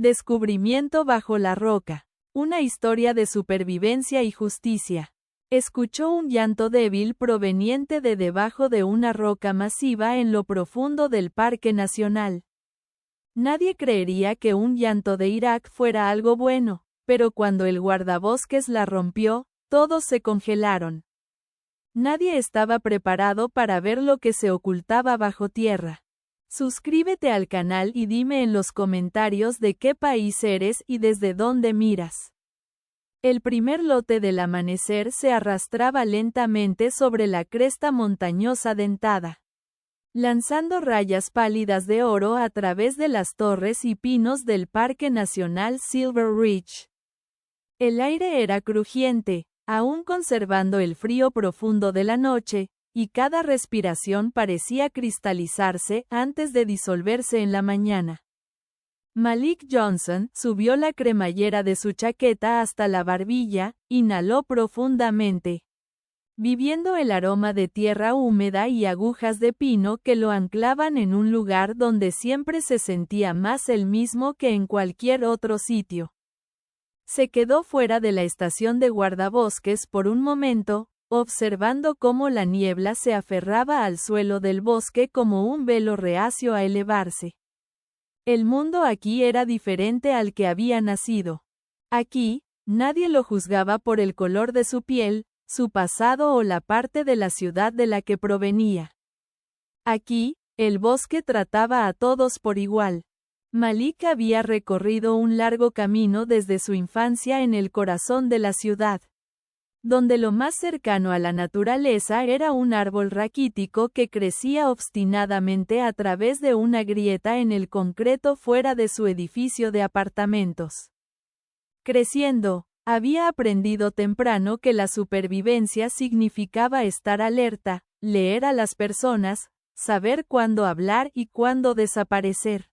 Descubrimiento bajo la roca. Una historia de supervivencia y justicia. Escuchó un llanto débil proveniente de debajo de una roca masiva en lo profundo del Parque Nacional. Nadie creería que un llanto de Irak fuera algo bueno, pero cuando el guardabosques la rompió, todos se congelaron. Nadie estaba preparado para ver lo que se ocultaba bajo tierra. Suscríbete al canal y dime en los comentarios de qué país eres y desde dónde miras. El primer lote del amanecer se arrastraba lentamente sobre la cresta montañosa dentada, lanzando rayas pálidas de oro a través de las torres y pinos del Parque Nacional Silver Ridge. El aire era crujiente, aún conservando el frío profundo de la noche, y cada respiración parecía cristalizarse antes de disolverse en la mañana. Malik Johnson subió la cremallera de su chaqueta hasta la barbilla, inhaló profundamente, viviendo el aroma de tierra húmeda y agujas de pino que lo anclaban en un lugar donde siempre se sentía más él mismo que en cualquier otro sitio. Se quedó fuera de la estación de guardabosques por un momento, observando cómo la niebla se aferraba al suelo del bosque como un velo reacio a elevarse. El mundo aquí era diferente al que había nacido. Aquí, nadie lo juzgaba por el color de su piel, su pasado o la parte de la ciudad de la que provenía. Aquí, el bosque trataba a todos por igual. Malik había recorrido un largo camino desde su infancia en el corazón de la ciudad, donde lo más cercano a la naturaleza era un árbol raquítico que crecía obstinadamente a través de una grieta en el concreto fuera de su edificio de apartamentos. Creciendo, había aprendido temprano que la supervivencia significaba estar alerta, leer a las personas, saber cuándo hablar y cuándo desaparecer.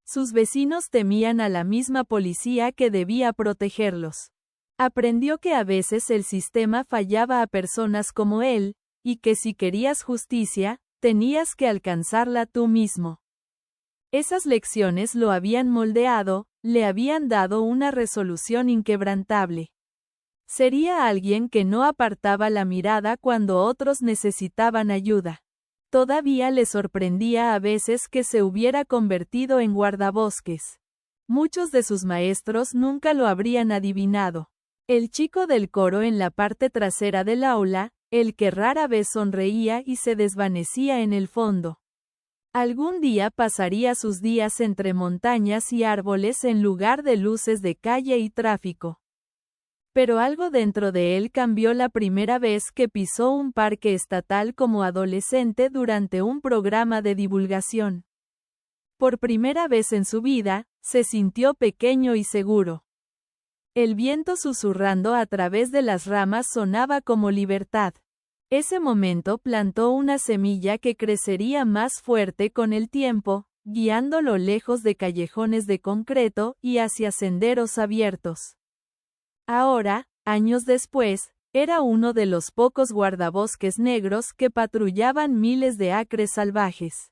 Sus vecinos temían a la misma policía que debía protegerlos. Aprendió que a veces el sistema fallaba a personas como él, y que si querías justicia, tenías que alcanzarla tú mismo. Esas lecciones lo habían moldeado, le habían dado una resolución inquebrantable. Sería alguien que no apartaba la mirada cuando otros necesitaban ayuda. Todavía le sorprendía a veces que se hubiera convertido en guardabosques. Muchos de sus maestros nunca lo habrían adivinado. El chico del coro en la parte trasera del aula, el que rara vez sonreía y se desvanecía en el fondo. Algún día pasaría sus días entre montañas y árboles en lugar de luces de calle y tráfico. Pero algo dentro de él cambió la primera vez que pisó un parque estatal como adolescente durante un programa de divulgación. Por primera vez en su vida, se sintió pequeño y seguro. El viento susurrando a través de las ramas sonaba como libertad. Ese momento plantó una semilla que crecería más fuerte con el tiempo, guiándolo lejos de callejones de concreto y hacia senderos abiertos. Ahora, años después, era uno de los pocos guardabosques negros que patrullaban miles de acres salvajes.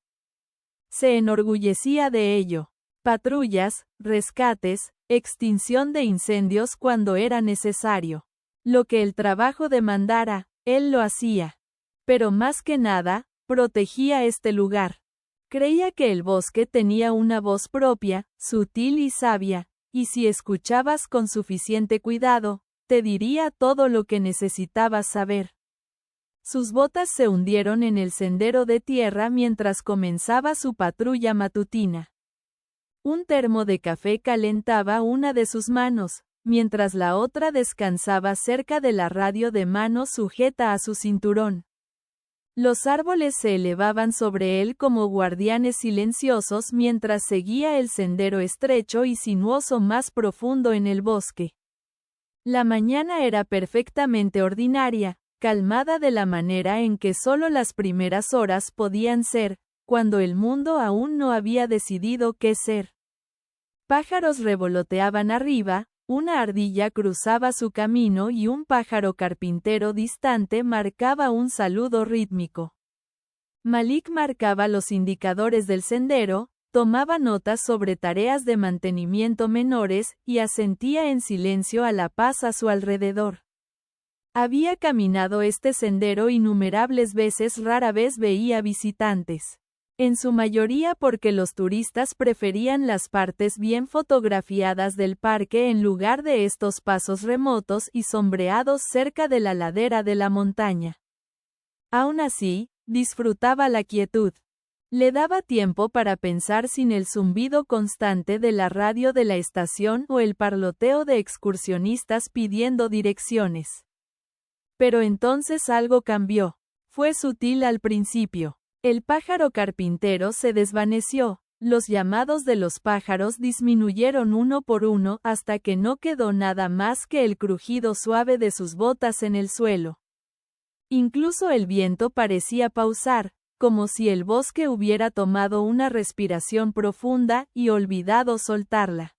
Se enorgullecía de ello. Patrullas, rescates, extinción de incendios cuando era necesario. Lo que el trabajo demandara, él lo hacía. Pero más que nada, protegía este lugar. Creía que el bosque tenía una voz propia, sutil y sabia, y si escuchabas con suficiente cuidado, te diría todo lo que necesitabas saber. Sus botas se hundieron en el sendero de tierra mientras comenzaba su patrulla matutina. Un termo de café calentaba una de sus manos, mientras la otra descansaba cerca de la radio de mano sujeta a su cinturón. Los árboles se elevaban sobre él como guardianes silenciosos mientras seguía el sendero estrecho y sinuoso más profundo en el bosque. La mañana era perfectamente ordinaria, calmada de la manera en que solo las primeras horas podían ser, cuando el mundo aún no había decidido qué ser. Pájaros revoloteaban arriba, una ardilla cruzaba su camino y un pájaro carpintero distante marcaba un saludo rítmico. Malik marcaba los indicadores del sendero, Tomaba notas sobre tareas de mantenimiento menores y asentía en silencio a la paz a su alrededor. Había caminado este sendero innumerables veces, rara vez veía visitantes. En su mayoría porque los turistas preferían las partes bien fotografiadas del parque en lugar de estos pasos remotos y sombreados cerca de la ladera de la montaña. Aún así, disfrutaba la quietud. Le daba tiempo para pensar sin el zumbido constante de la radio de la estación o el parloteo de excursionistas pidiendo direcciones. Pero entonces algo cambió. Fue sutil al principio. El pájaro carpintero se desvaneció, los llamados de los pájaros disminuyeron uno por uno hasta que no quedó nada más que el crujido suave de sus botas en el suelo. Incluso el viento parecía pausar, como si el bosque hubiera tomado una respiración profunda y olvidado soltarla.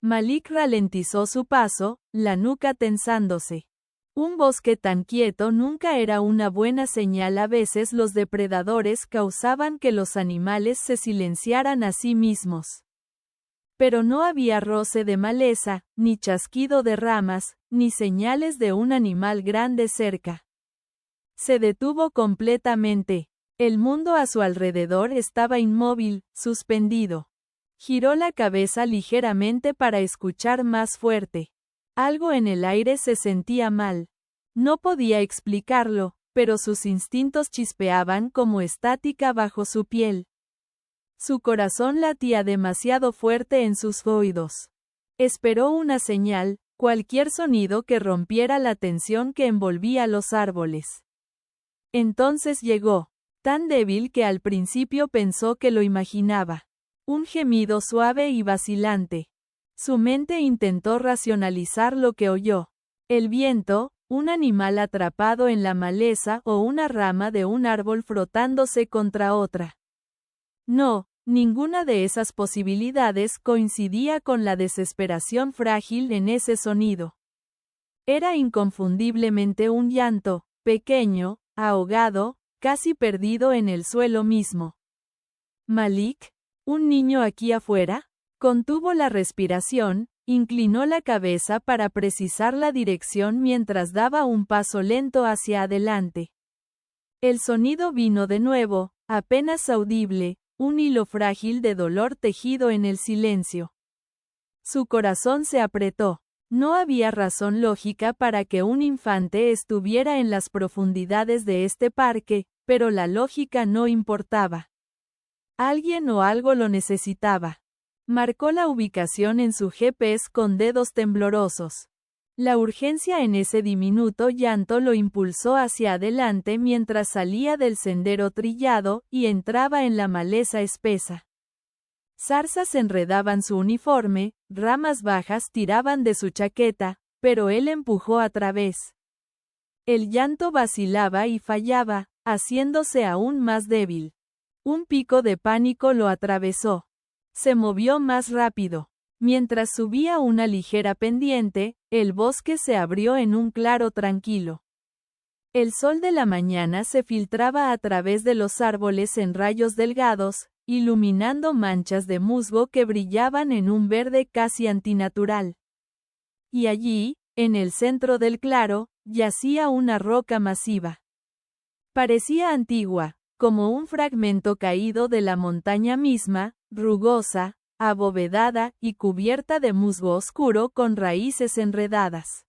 Malik ralentizó su paso, la nuca tensándose. Un bosque tan quieto nunca era una buena señal. A veces los depredadores causaban que los animales se silenciaran a sí mismos. Pero no había roce de maleza, ni chasquido de ramas, ni señales de un animal grande cerca. Se detuvo completamente. El mundo a su alrededor estaba inmóvil, suspendido. Giró la cabeza ligeramente para escuchar más fuerte. Algo en el aire se sentía mal. No podía explicarlo, pero sus instintos chispeaban como estática bajo su piel. Su corazón latía demasiado fuerte en sus oídos. Esperó una señal, cualquier sonido que rompiera la tensión que envolvía los árboles. Entonces llegó. Tan débil que al principio pensó que lo imaginaba. Un gemido suave y vacilante. Su mente intentó racionalizar lo que oyó. El viento, un animal atrapado en la maleza o una rama de un árbol frotándose contra otra. No, ninguna de esas posibilidades coincidía con la desesperación frágil en ese sonido. Era inconfundiblemente un llanto, pequeño, ahogado, casi perdido en el suelo mismo. Malik, ¿un niño aquí afuera? Contuvo la respiración, inclinó la cabeza para precisar la dirección mientras daba un paso lento hacia adelante. El sonido vino de nuevo, apenas audible, un hilo frágil de dolor tejido en el silencio. Su corazón se apretó. No había razón lógica para que un infante estuviera en las profundidades de este parque, pero la lógica no importaba. Alguien o algo lo necesitaba. Marcó la ubicación en su GPS con dedos temblorosos. La urgencia en ese diminuto llanto lo impulsó hacia adelante mientras salía del sendero trillado y entraba en la maleza espesa. Zarzas enredaban su uniforme, ramas bajas tiraban de su chaqueta, pero él empujó a través. El llanto vacilaba y fallaba, haciéndose aún más débil. Un pico de pánico lo atravesó. Se movió más rápido. Mientras subía una ligera pendiente, el bosque se abrió en un claro tranquilo. El sol de la mañana se filtraba a través de los árboles en rayos delgados, iluminando manchas de musgo que brillaban en un verde casi antinatural. Y allí, en el centro del claro, yacía una roca masiva. Parecía antigua, como un fragmento caído de la montaña misma, rugosa, abovedada y cubierta de musgo oscuro con raíces enredadas.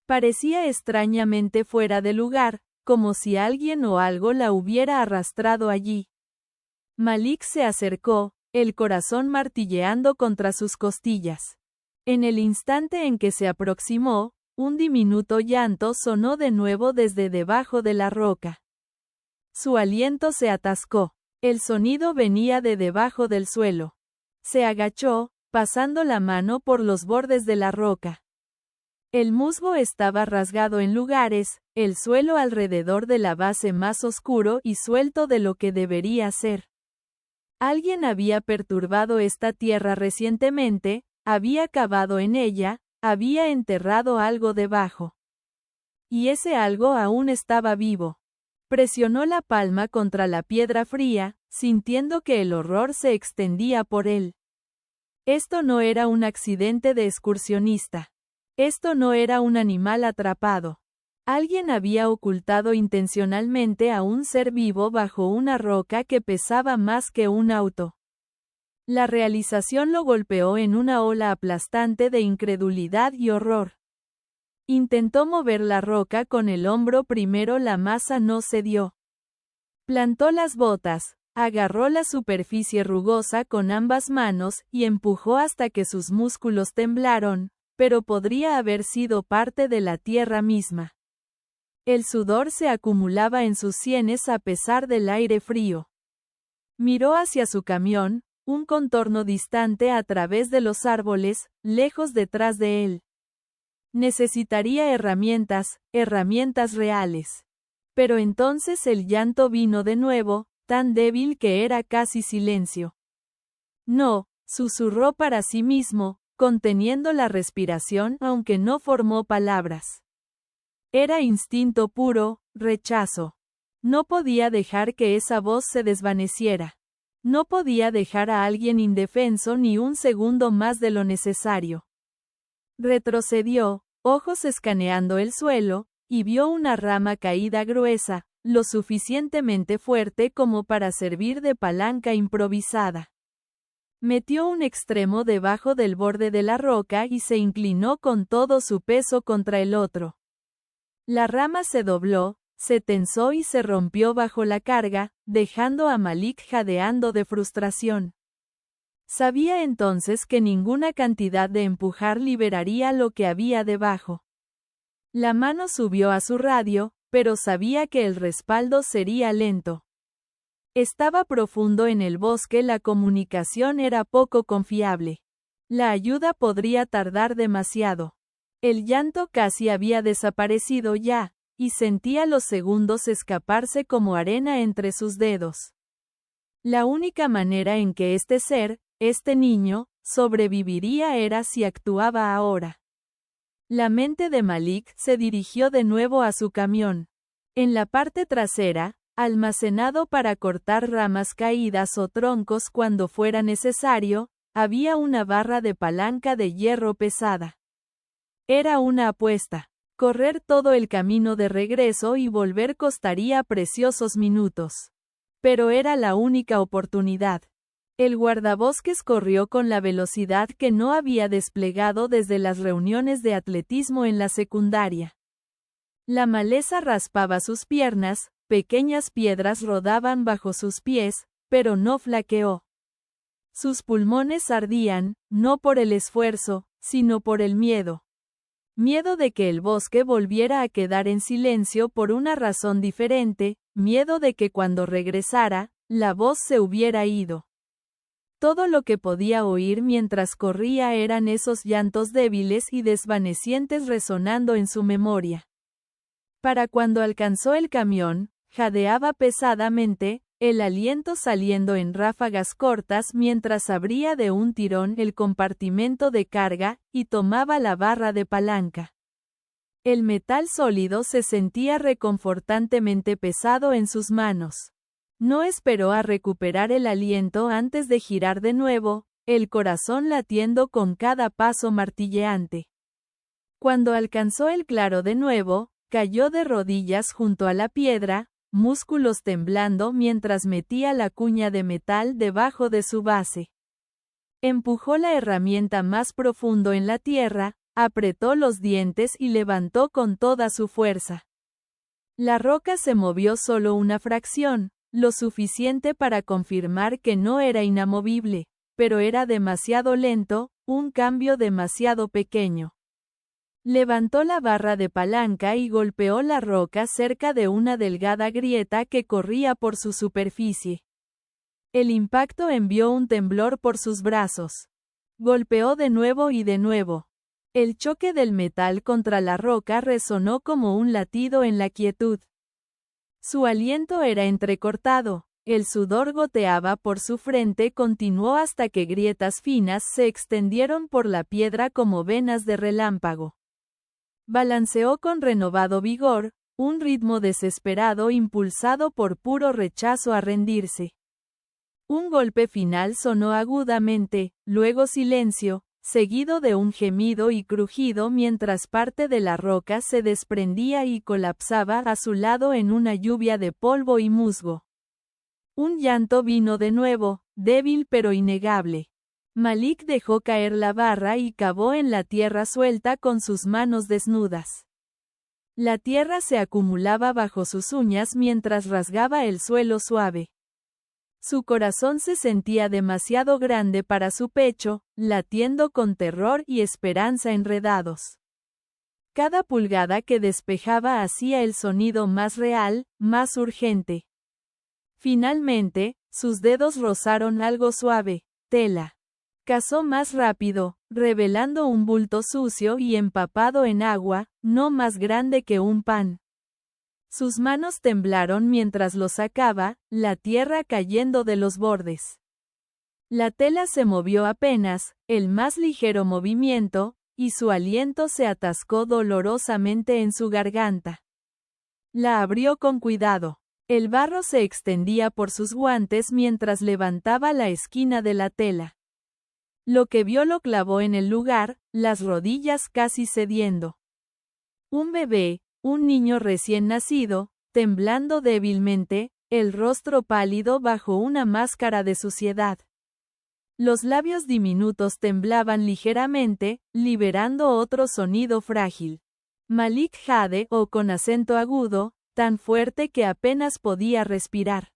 Parecía extrañamente fuera de lugar, como si alguien o algo la hubiera arrastrado allí. Malik se acercó, el corazón martilleando contra sus costillas. En el instante en que se aproximó, un diminuto llanto sonó de nuevo desde debajo de la roca. Su aliento se atascó. El sonido venía de debajo del suelo. Se agachó, pasando la mano por los bordes de la roca. El musgo estaba rasgado en lugares, el suelo alrededor de la base más oscuro y suelto de lo que debería ser. Alguien había perturbado esta tierra recientemente, había cavado en ella, había enterrado algo debajo. Y ese algo aún estaba vivo. Presionó la palma contra la piedra fría, sintiendo que el horror se extendía por él. Esto no era un accidente de excursionista. Esto no era un animal atrapado. Alguien había ocultado intencionalmente a un ser vivo bajo una roca que pesaba más que un auto. La realización lo golpeó en una ola aplastante de incredulidad y horror. Intentó mover la roca con el hombro primero, la masa no cedió. Plantó las botas, agarró la superficie rugosa con ambas manos y empujó hasta que sus músculos temblaron, pero podría haber sido parte de la tierra misma. El sudor se acumulaba en sus sienes a pesar del aire frío. Miró hacia su camión, un contorno distante a través de los árboles, lejos detrás de él. Necesitaría herramientas reales. Pero entonces el llanto vino de nuevo, tan débil que era casi silencio. No, susurró para sí mismo, conteniendo la respiración aunque no formó palabras. Era instinto puro, rechazo. No podía dejar que esa voz se desvaneciera. No podía dejar a alguien indefenso ni un segundo más de lo necesario. Retrocedió, ojos escaneando el suelo, y vio una rama caída gruesa, lo suficientemente fuerte como para servir de palanca improvisada. Metió un extremo debajo del borde de la roca y se inclinó con todo su peso contra el otro. La rama se dobló, se tensó y se rompió bajo la carga, dejando a Malik jadeando de frustración. Sabía entonces que ninguna cantidad de empujar liberaría lo que había debajo. La mano subió a su radio, pero sabía que el respaldo sería lento. Estaba profundo en el bosque, la comunicación era poco confiable. La ayuda podría tardar demasiado. El llanto casi había desaparecido ya, y sentía los segundos escaparse como arena entre sus dedos. La única manera en que este ser, este niño, sobreviviría era si actuaba ahora. La mente de Malik se dirigió de nuevo a su camión. En la parte trasera, almacenado para cortar ramas caídas o troncos cuando fuera necesario, había una barra de palanca de hierro pesada. Era una apuesta. Correr todo el camino de regreso y volver costaría preciosos minutos. Pero era la única oportunidad. El guardabosques corrió con la velocidad que no había desplegado desde las reuniones de atletismo en la secundaria. La maleza raspaba sus piernas, pequeñas piedras rodaban bajo sus pies, pero no flaqueó. Sus pulmones ardían, no por el esfuerzo, sino por el miedo. Miedo de que el bosque volviera a quedar en silencio por una razón diferente, miedo de que cuando regresara, la voz se hubiera ido. Todo lo que podía oír mientras corría eran esos llantos débiles y desvanecientes resonando en su memoria. Para cuando alcanzó el camión, jadeaba pesadamente, el aliento saliendo en ráfagas cortas mientras abría de un tirón el compartimento de carga, y tomaba la barra de palanca. El metal sólido se sentía reconfortantemente pesado en sus manos. No esperó a recuperar el aliento antes de girar de nuevo, el corazón latiendo con cada paso martilleante. Cuando alcanzó el claro de nuevo, cayó de rodillas junto a la piedra, músculos temblando mientras metía la cuña de metal debajo de su base. Empujó la herramienta más profundo en la tierra, apretó los dientes y levantó con toda su fuerza. La roca se movió solo una fracción, lo suficiente para confirmar que no era inamovible, pero era demasiado lento, un cambio demasiado pequeño. Levantó la barra de palanca y golpeó la roca cerca de una delgada grieta que corría por su superficie. El impacto envió un temblor por sus brazos. Golpeó de nuevo y de nuevo. El choque del metal contra la roca resonó como un latido en la quietud. Su aliento era entrecortado, el sudor goteaba por su frente, continuó hasta que grietas finas se extendieron por la piedra como venas de relámpago. Balanceó con renovado vigor, un ritmo desesperado impulsado por puro rechazo a rendirse. Un golpe final sonó agudamente, luego silencio, seguido de un gemido y crujido mientras parte de la roca se desprendía y colapsaba a su lado en una lluvia de polvo y musgo. Un llanto vino de nuevo, débil pero innegable. Malik dejó caer la barra y cavó en la tierra suelta con sus manos desnudas. La tierra se acumulaba bajo sus uñas mientras rasgaba el suelo suave. Su corazón se sentía demasiado grande para su pecho, latiendo con terror y esperanza enredados. Cada pulgada que despejaba hacía el sonido más real, más urgente. Finalmente, sus dedos rozaron algo suave, tela. Cazó más rápido, revelando un bulto sucio y empapado en agua, no más grande que un pan. Sus manos temblaron mientras lo sacaba, la tierra cayendo de los bordes. La tela se movió apenas, el más ligero movimiento, y su aliento se atascó dolorosamente en su garganta. La abrió con cuidado. El barro se extendía por sus guantes mientras levantaba la esquina de la tela. Lo que vio lo clavó en el lugar, las rodillas casi cediendo. Un bebé, un niño recién nacido, temblando débilmente, el rostro pálido bajo una máscara de suciedad. Los labios diminutos temblaban ligeramente, liberando otro sonido frágil. Malik Jade o con acento agudo, tan fuerte que apenas podía respirar.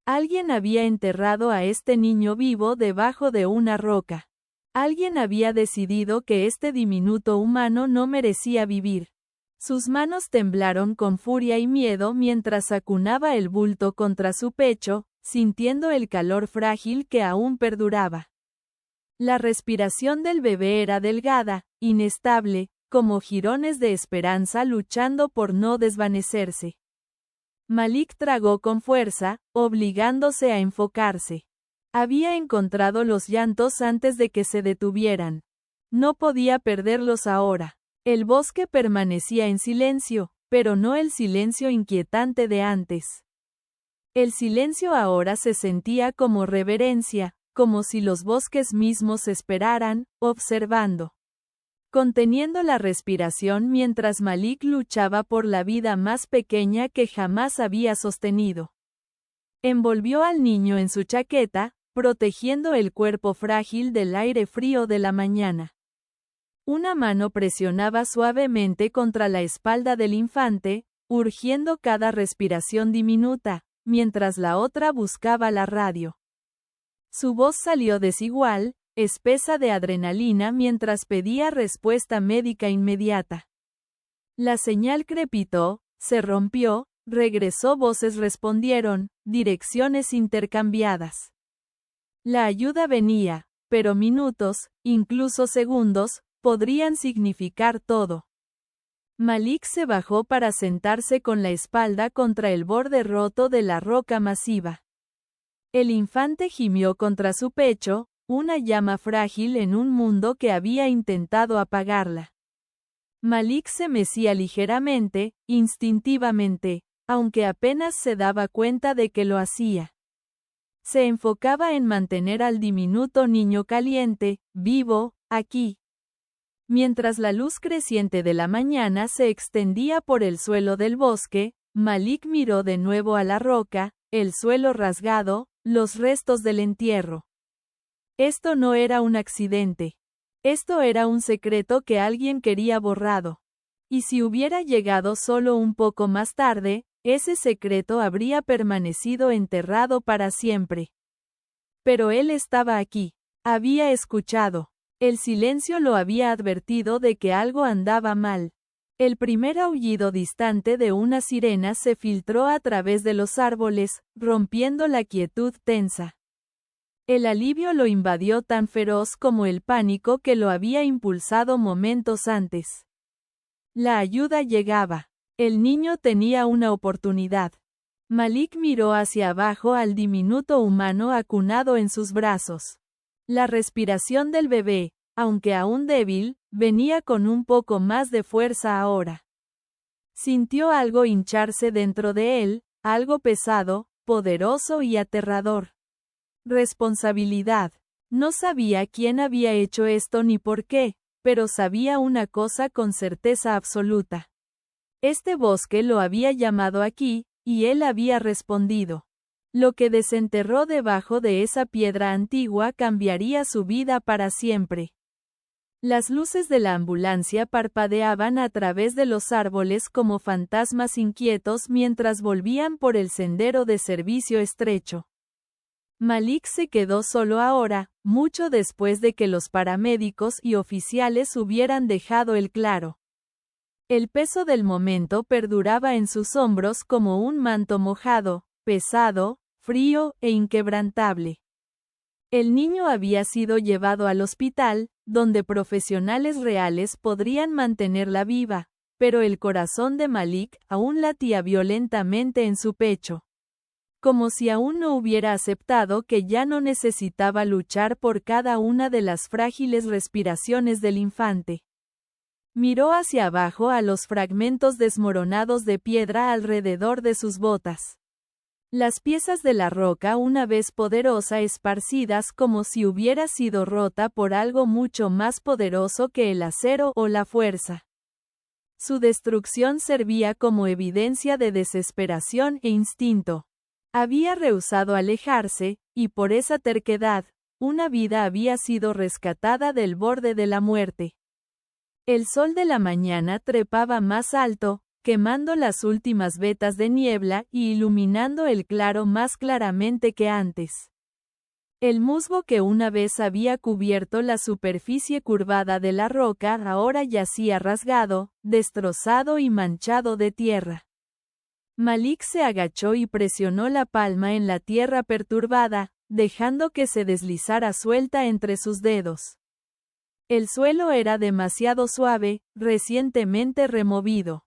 Alguien había enterrado a este niño vivo debajo de una roca. Alguien había decidido que este diminuto humano no merecía vivir. Sus manos temblaron con furia y miedo mientras acunaba el bulto contra su pecho, sintiendo el calor frágil que aún perduraba. La respiración del bebé era delgada, inestable, como jirones de esperanza luchando por no desvanecerse. Malik tragó con fuerza, obligándose a enfocarse. Había encontrado los llantos antes de que se detuvieran. No podía perderlos ahora. El bosque permanecía en silencio, pero no el silencio inquietante de antes. El silencio ahora se sentía como reverencia, como si los bosques mismos esperaran, observando. Conteniendo la respiración mientras Malik luchaba por la vida más pequeña que jamás había sostenido. Envolvió al niño en su chaqueta, protegiendo el cuerpo frágil del aire frío de la mañana. Una mano presionaba suavemente contra la espalda del infante, urgiendo cada respiración diminuta, mientras la otra buscaba la radio. Su voz salió desigual, espesa de adrenalina mientras pedía respuesta médica inmediata. La señal crepitó, se rompió, regresó, voces respondieron, direcciones intercambiadas. La ayuda venía, pero minutos, incluso segundos, podrían significar todo. Malik se bajó para sentarse con la espalda contra el borde roto de la roca masiva. El infante gimió contra su pecho, una llama frágil en un mundo que había intentado apagarla. Malik se mecía ligeramente, instintivamente, aunque apenas se daba cuenta de que lo hacía. Se enfocaba en mantener al diminuto niño caliente, vivo, aquí. Mientras la luz creciente de la mañana se extendía por el suelo del bosque, Malik miró de nuevo a la roca, el suelo rasgado, los restos del entierro. Esto no era un accidente. Esto era un secreto que alguien quería borrado. Y si hubiera llegado solo un poco más tarde, ese secreto habría permanecido enterrado para siempre. Pero él estaba aquí. Había escuchado. El silencio lo había advertido de que algo andaba mal. El primer aullido distante de una sirena se filtró a través de los árboles, rompiendo la quietud tensa. El alivio lo invadió tan feroz como el pánico que lo había impulsado momentos antes. La ayuda llegaba. El niño tenía una oportunidad. Malik miró hacia abajo al diminuto humano acunado en sus brazos. La respiración del bebé, aunque aún débil, venía con un poco más de fuerza ahora. Sintió algo hincharse dentro de él, algo pesado, poderoso y aterrador. Responsabilidad. No sabía quién había hecho esto ni por qué, pero sabía una cosa con certeza absoluta. Este bosque lo había llamado aquí, y él había respondido. Lo que desenterró debajo de esa piedra antigua cambiaría su vida para siempre. Las luces de la ambulancia parpadeaban a través de los árboles como fantasmas inquietos mientras volvían por el sendero de servicio estrecho. Malik se quedó solo ahora, mucho después de que los paramédicos y oficiales hubieran dejado el claro. El peso del momento perduraba en sus hombros como un manto mojado, pesado, frío e inquebrantable. El niño había sido llevado al hospital, donde profesionales reales podrían mantenerla viva, pero el corazón de Malik aún latía violentamente en su pecho. Como si aún no hubiera aceptado que ya no necesitaba luchar por cada una de las frágiles respiraciones del infante. Miró hacia abajo a los fragmentos desmoronados de piedra alrededor de sus botas. Las piezas de la roca una vez poderosa esparcidas como si hubiera sido rota por algo mucho más poderoso que el acero o la fuerza. Su destrucción servía como evidencia de desesperación e instinto. Había rehusado alejarse, y por esa terquedad, una vida había sido rescatada del borde de la muerte. El sol de la mañana trepaba más alto, quemando las últimas vetas de niebla y iluminando el claro más claramente que antes. El musgo que una vez había cubierto la superficie curvada de la roca ahora yacía rasgado, destrozado y manchado de tierra. Malik se agachó y presionó la palma en la tierra perturbada, dejando que se deslizara suelta entre sus dedos. El suelo era demasiado suave, recientemente removido.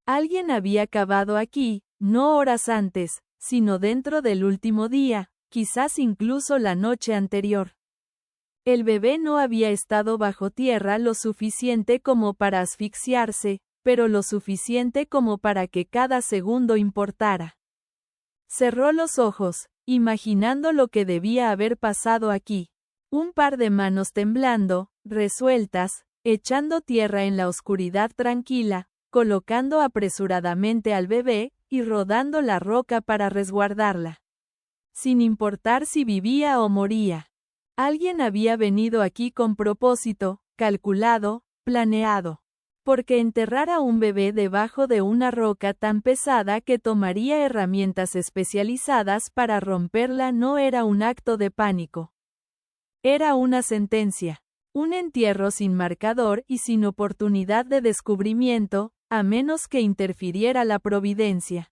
Alguien había cavado aquí, no horas antes, sino dentro del último día, quizás incluso la noche anterior. El bebé no había estado bajo tierra lo suficiente como para asfixiarse, pero lo suficiente como para que cada segundo importara. Cerró los ojos, imaginando lo que debía haber pasado aquí. Un par de manos temblando, resueltas, echando tierra en la oscuridad tranquila, colocando apresuradamente al bebé, y rodando la roca para resguardarla. Sin importar si vivía o moría. Alguien había venido aquí con propósito, calculado, planeado. Porque enterrar a un bebé debajo de una roca tan pesada que tomaría herramientas especializadas para romperla no era un acto de pánico. Era una sentencia. Un entierro sin marcador y sin oportunidad de descubrimiento, a menos que interfiriera la providencia.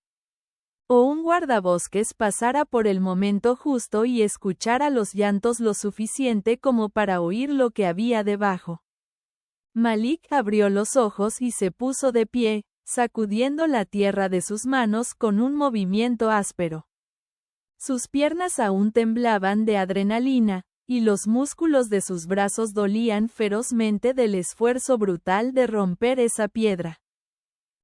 O un guardabosques pasara por el momento justo y escuchara los llantos lo suficiente como para oír lo que había debajo. Malik abrió los ojos y se puso de pie, sacudiendo la tierra de sus manos con un movimiento áspero. Sus piernas aún temblaban de adrenalina, y los músculos de sus brazos dolían ferozmente del esfuerzo brutal de romper esa piedra.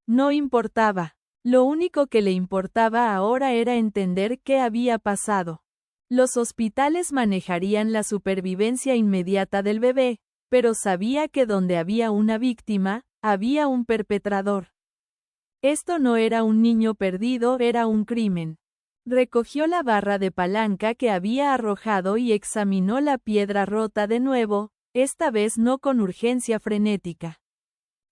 No importaba. Lo único que le importaba ahora era entender qué había pasado. Los hospitales manejarían la supervivencia inmediata del bebé, pero sabía que donde había una víctima, había un perpetrador. Esto no era un niño perdido, era un crimen. Recogió la barra de palanca que había arrojado y examinó la piedra rota de nuevo, esta vez no con urgencia frenética,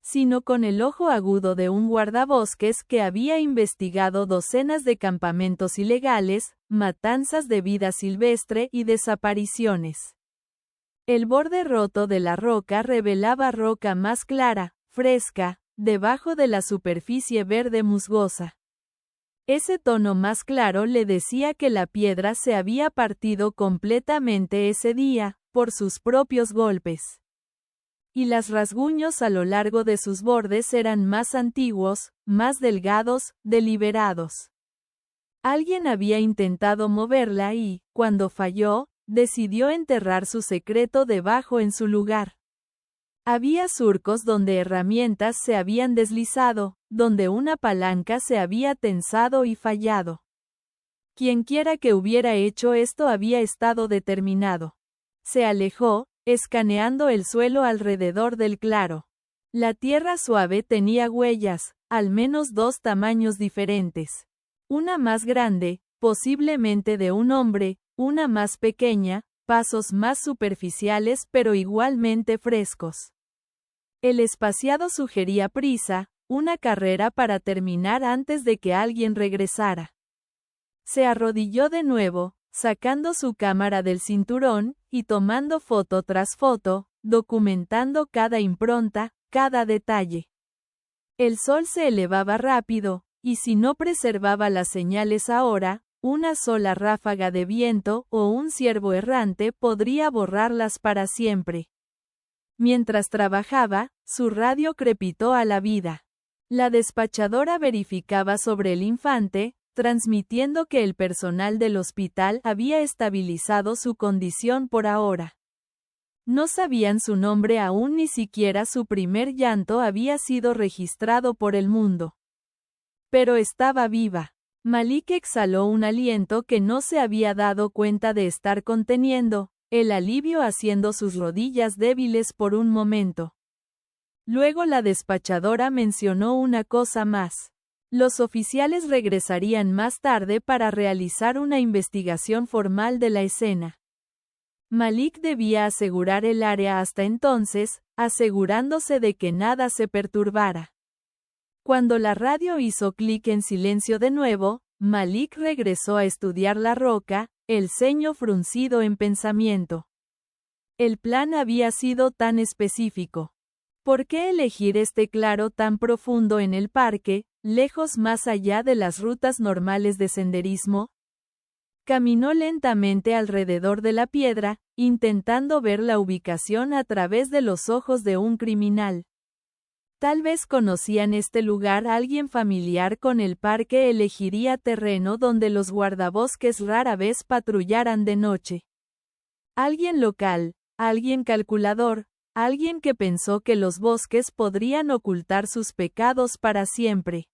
sino con el ojo agudo de un guardabosques que había investigado docenas de campamentos ilegales, matanzas de vida silvestre y desapariciones. El borde roto de la roca revelaba roca más clara, fresca, debajo de la superficie verde musgosa. Ese tono más claro le decía que la piedra se había partido completamente ese día, por sus propios golpes. Y los rasguños a lo largo de sus bordes eran más antiguos, más delgados, deliberados. Alguien había intentado moverla y, cuando falló, decidió enterrar su secreto debajo en su lugar. Había surcos donde herramientas se habían deslizado, donde una palanca se había tensado y fallado. Quienquiera que hubiera hecho esto había estado determinado. Se alejó, escaneando el suelo alrededor del claro. La tierra suave tenía huellas, al menos dos tamaños diferentes. Una más grande, posiblemente de un hombre, una más pequeña, pasos más superficiales pero igualmente frescos. El espaciado sugería prisa, una carrera para terminar antes de que alguien regresara. Se arrodilló de nuevo, sacando su cámara del cinturón, y tomando foto tras foto, documentando cada impronta, cada detalle. El sol se elevaba rápido, y si no preservaba las señales ahora, una sola ráfaga de viento o un ciervo errante podría borrarlas para siempre. Mientras trabajaba, su radio crepitó a la vida. La despachadora verificaba sobre el infante, transmitiendo que el personal del hospital había estabilizado su condición por ahora. No sabían su nombre aún, ni siquiera su primer llanto había sido registrado por el mundo. Pero estaba viva. Malik exhaló un aliento que no se había dado cuenta de estar conteniendo, el alivio haciendo sus rodillas débiles por un momento. Luego la despachadora mencionó una cosa más. Los oficiales regresarían más tarde para realizar una investigación formal de la escena. Malik debía asegurar el área hasta entonces, asegurándose de que nada se perturbara. Cuando la radio hizo clic en silencio de nuevo, Malik regresó a estudiar la roca, el ceño fruncido en pensamiento. El plan había sido tan específico. ¿Por qué elegir este claro tan profundo en el parque, lejos más allá de las rutas normales de senderismo? Caminó lentamente alrededor de la piedra, intentando ver la ubicación a través de los ojos de un criminal. Tal vez conocían este lugar. Alguien familiar con el parque elegiría terreno donde los guardabosques rara vez patrullaran de noche. Alguien local, alguien calculador, alguien que pensó que los bosques podrían ocultar sus pecados para siempre.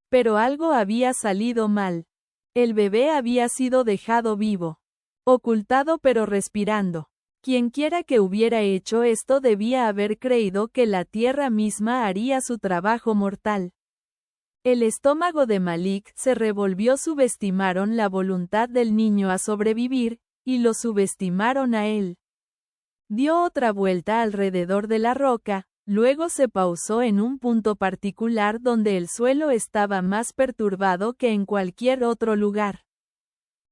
Pero algo había salido mal. El bebé había sido dejado vivo. Ocultado pero respirando. Quienquiera que hubiera hecho esto debía haber creído que la tierra misma haría su trabajo mortal. El estómago de Malik se revolvió. Subestimaron la voluntad del niño a sobrevivir, y lo subestimaron a él. Dio otra vuelta alrededor de la roca, luego se pausó en un punto particular donde el suelo estaba más perturbado que en cualquier otro lugar.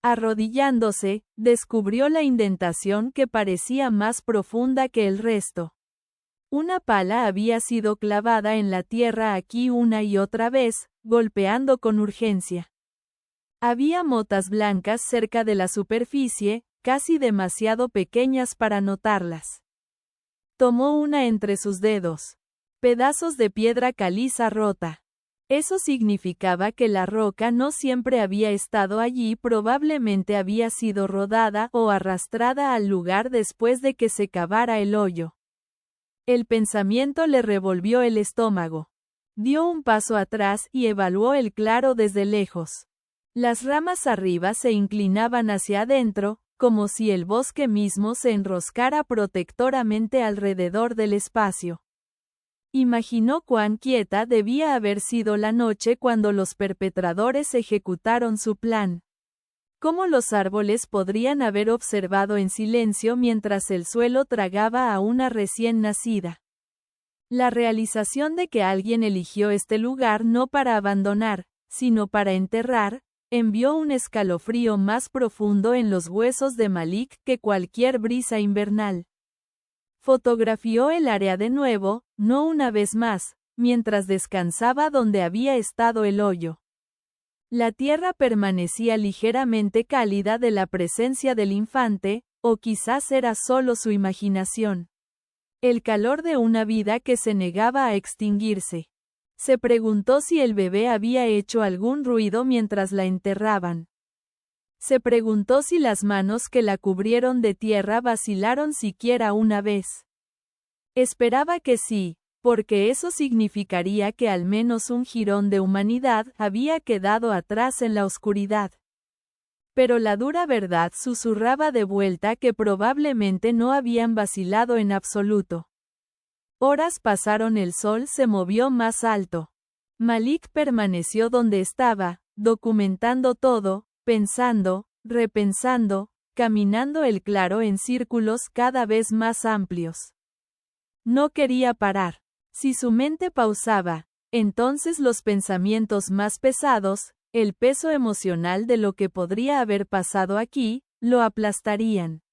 Arrodillándose, descubrió la indentación que parecía más profunda que el resto. Una pala había sido clavada en la tierra aquí una y otra vez, golpeando con urgencia. Había motas blancas cerca de la superficie, casi demasiado pequeñas para notarlas. Tomó una entre sus dedos. Pedazos de piedra caliza rota. Eso significaba que la roca no siempre había estado allí, probablemente había sido rodada o arrastrada al lugar después de que se cavara el hoyo. El pensamiento le revolvió el estómago. Dio un paso atrás y evaluó el claro desde lejos. Las ramas arriba se inclinaban hacia adentro, como si el bosque mismo se enroscara protectoramente alrededor del espacio. Imaginó cuán quieta debía haber sido la noche cuando los perpetradores ejecutaron su plan. Cómo los árboles podrían haber observado en silencio mientras el suelo tragaba a una recién nacida. La realización de que alguien eligió este lugar no para abandonar, sino para enterrar, envió un escalofrío más profundo en los huesos de Malik que cualquier brisa invernal. Fotografió el área de nuevo, no una vez más, mientras descansaba donde había estado el hoyo. La tierra permanecía ligeramente cálida de la presencia del infante, o quizás era solo su imaginación. El calor de una vida que se negaba a extinguirse. Se preguntó si el bebé había hecho algún ruido mientras la enterraban. Se preguntó si las manos que la cubrieron de tierra vacilaron siquiera una vez. Esperaba que sí, porque eso significaría que al menos un jirón de humanidad había quedado atrás en la oscuridad. Pero la dura verdad susurraba de vuelta que probablemente no habían vacilado en absoluto. Horas pasaron, el sol se movió más alto. Malik permaneció donde estaba, documentando todo, pensando, repensando, caminando el claro en círculos cada vez más amplios. No quería parar. Si su mente pausaba, entonces los pensamientos más pesados, el peso emocional de lo que podría haber pasado aquí, lo aplastarían.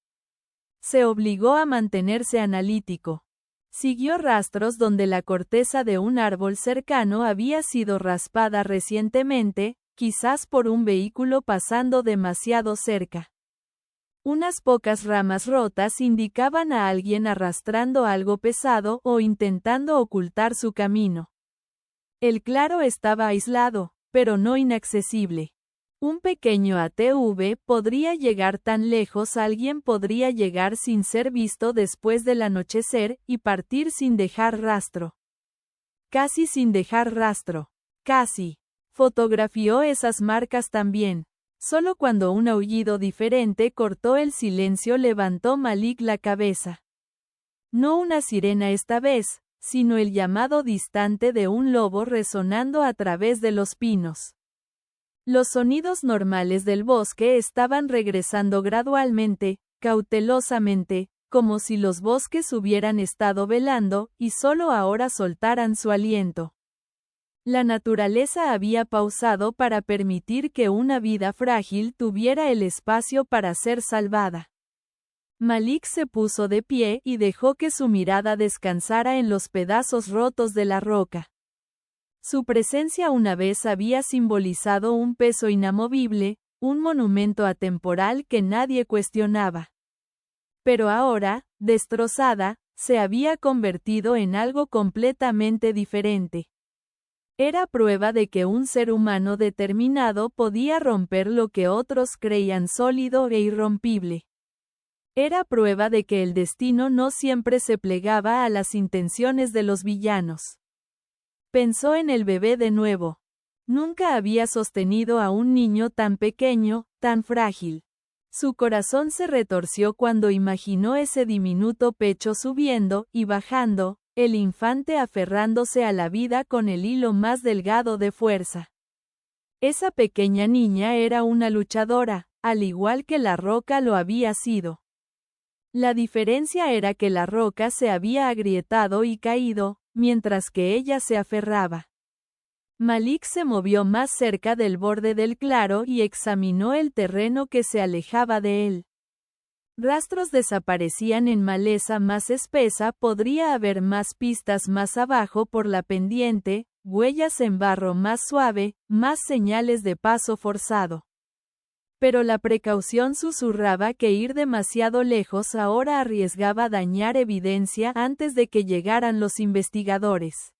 Se obligó a mantenerse analítico. Siguió rastros donde la corteza de un árbol cercano había sido raspada recientemente, quizás por un vehículo pasando demasiado cerca. Unas pocas ramas rotas indicaban a alguien arrastrando algo pesado o intentando ocultar su camino. El claro estaba aislado, pero no inaccesible. Un pequeño ATV podría llegar tan lejos, alguien podría llegar sin ser visto después del anochecer y partir sin dejar rastro. Casi sin dejar rastro. Casi. Fotografió esas marcas también. Solo cuando un aullido diferente cortó el silencio levantó Malik la cabeza. No una sirena esta vez, sino el llamado distante de un lobo resonando a través de los pinos. Los sonidos normales del bosque estaban regresando gradualmente, cautelosamente, como si los bosques hubieran estado velando y solo ahora soltaran su aliento. La naturaleza había pausado para permitir que una vida frágil tuviera el espacio para ser salvada. Malik se puso de pie y dejó que su mirada descansara en los pedazos rotos de la roca. Su presencia una vez había simbolizado un peso inamovible, un monumento atemporal que nadie cuestionaba. Pero ahora, destrozada, se había convertido en algo completamente diferente. Era prueba de que un ser humano determinado podía romper lo que otros creían sólido e irrompible. Era prueba de que el destino no siempre se plegaba a las intenciones de los villanos. Pensó en el bebé de nuevo. Nunca había sostenido a un niño tan pequeño, tan frágil. Su corazón se retorció cuando imaginó ese diminuto pecho subiendo y bajando, el infante aferrándose a la vida con el hilo más delgado de fuerza. Esa pequeña niña era una luchadora, al igual que la roca lo había sido. La diferencia era que la roca se había agrietado y caído, mientras que ella se aferraba. Malik se movió más cerca del borde del claro y examinó el terreno que se alejaba de él. Rastros desaparecían en maleza más espesa, podría haber más pistas más abajo por la pendiente, huellas en barro más suave, más señales de paso forzado. Pero la precaución susurraba que ir demasiado lejos ahora arriesgaba dañar evidencia antes de que llegaran los investigadores.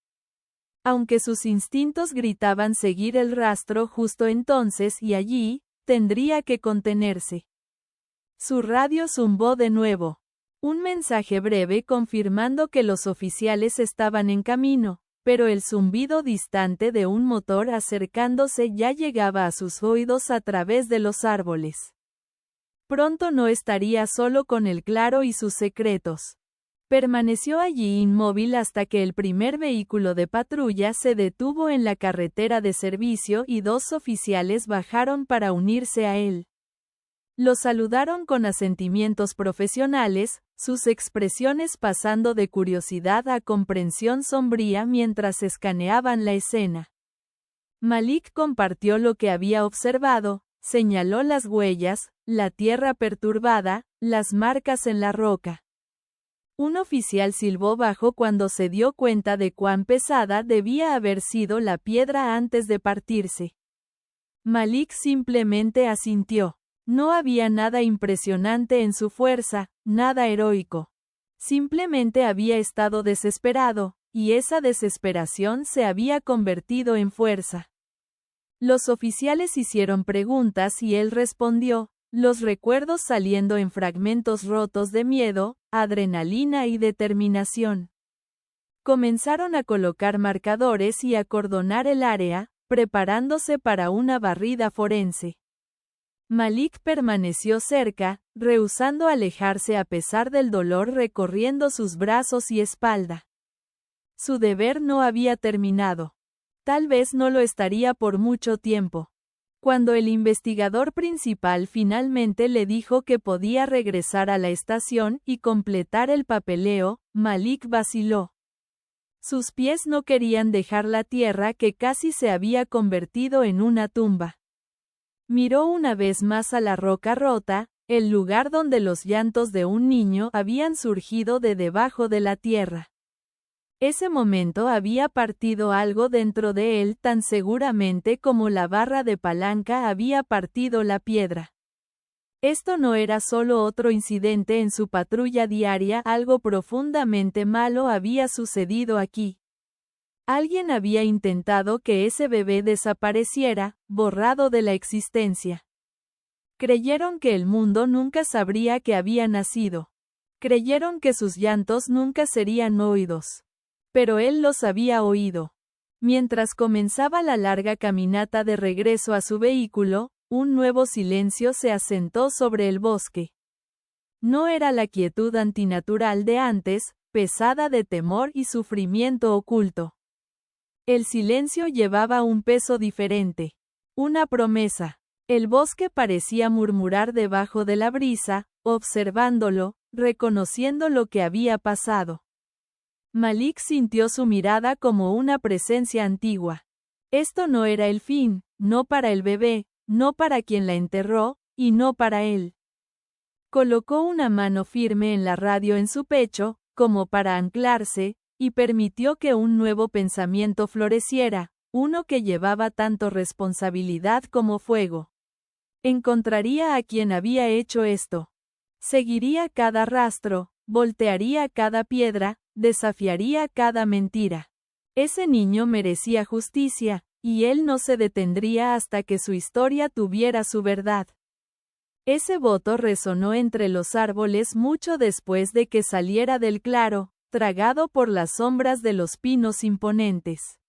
Aunque sus instintos gritaban seguir el rastro justo entonces y allí, tendría que contenerse. Su radio zumbó de nuevo. Un mensaje breve confirmando que los oficiales estaban en camino, pero el zumbido distante de un motor acercándose ya llegaba a sus oídos a través de los árboles. Pronto no estaría solo con el claro y sus secretos. Permaneció allí inmóvil hasta que el primer vehículo de patrulla se detuvo en la carretera de servicio y dos oficiales bajaron para unirse a él. Lo saludaron con asentimientos profesionales, sus expresiones pasando de curiosidad a comprensión sombría mientras escaneaban la escena. Malik compartió lo que había observado, señaló las huellas, la tierra perturbada, las marcas en la roca. Un oficial silbó bajo cuando se dio cuenta de cuán pesada debía haber sido la piedra antes de partirse. Malik simplemente asintió. No había nada impresionante en su fuerza, nada heroico. Simplemente había estado desesperado, y esa desesperación se había convertido en fuerza. Los oficiales hicieron preguntas y él respondió, los recuerdos saliendo en fragmentos rotos de miedo, adrenalina y determinación. Comenzaron a colocar marcadores y acordonar el área, preparándose para una barrida forense. Malik permaneció cerca, rehusando alejarse a pesar del dolor recorriendo sus brazos y espalda. Su deber no había terminado. Tal vez no lo estaría por mucho tiempo. Cuando el investigador principal finalmente le dijo que podía regresar a la estación y completar el papeleo, Malik vaciló. Sus pies no querían dejar la tierra que casi se había convertido en una tumba. Miró una vez más a la roca rota, el lugar donde los llantos de un niño habían surgido de debajo de la tierra. Ese momento había partido algo dentro de él tan seguramente como la barra de palanca había partido la piedra. Esto no era solo otro incidente en su patrulla diaria, algo profundamente malo había sucedido aquí. Alguien había intentado que ese bebé desapareciera, borrado de la existencia. Creyeron que el mundo nunca sabría que había nacido. Creyeron que sus llantos nunca serían oídos. Pero él los había oído. Mientras comenzaba la larga caminata de regreso a su vehículo, un nuevo silencio se asentó sobre el bosque. No era la quietud antinatural de antes, pesada de temor y sufrimiento oculto. El silencio llevaba un peso diferente. Una promesa. El bosque parecía murmurar debajo de la brisa, observándolo, reconociendo lo que había pasado. Malik sintió su mirada como una presencia antigua. Esto no era el fin, no para el bebé, no para quien la enterró, y no para él. Colocó una mano firme en la radio en su pecho, como para anclarse, y permitió que un nuevo pensamiento floreciera, uno que llevaba tanto responsabilidad como fuego. Encontraría a quien había hecho esto. Seguiría cada rastro, voltearía cada piedra, desafiaría cada mentira. Ese niño merecía justicia, y él no se detendría hasta que su historia tuviera su verdad. Ese voto resonó entre los árboles mucho después de que saliera del claro, tragado por las sombras de los pinos imponentes.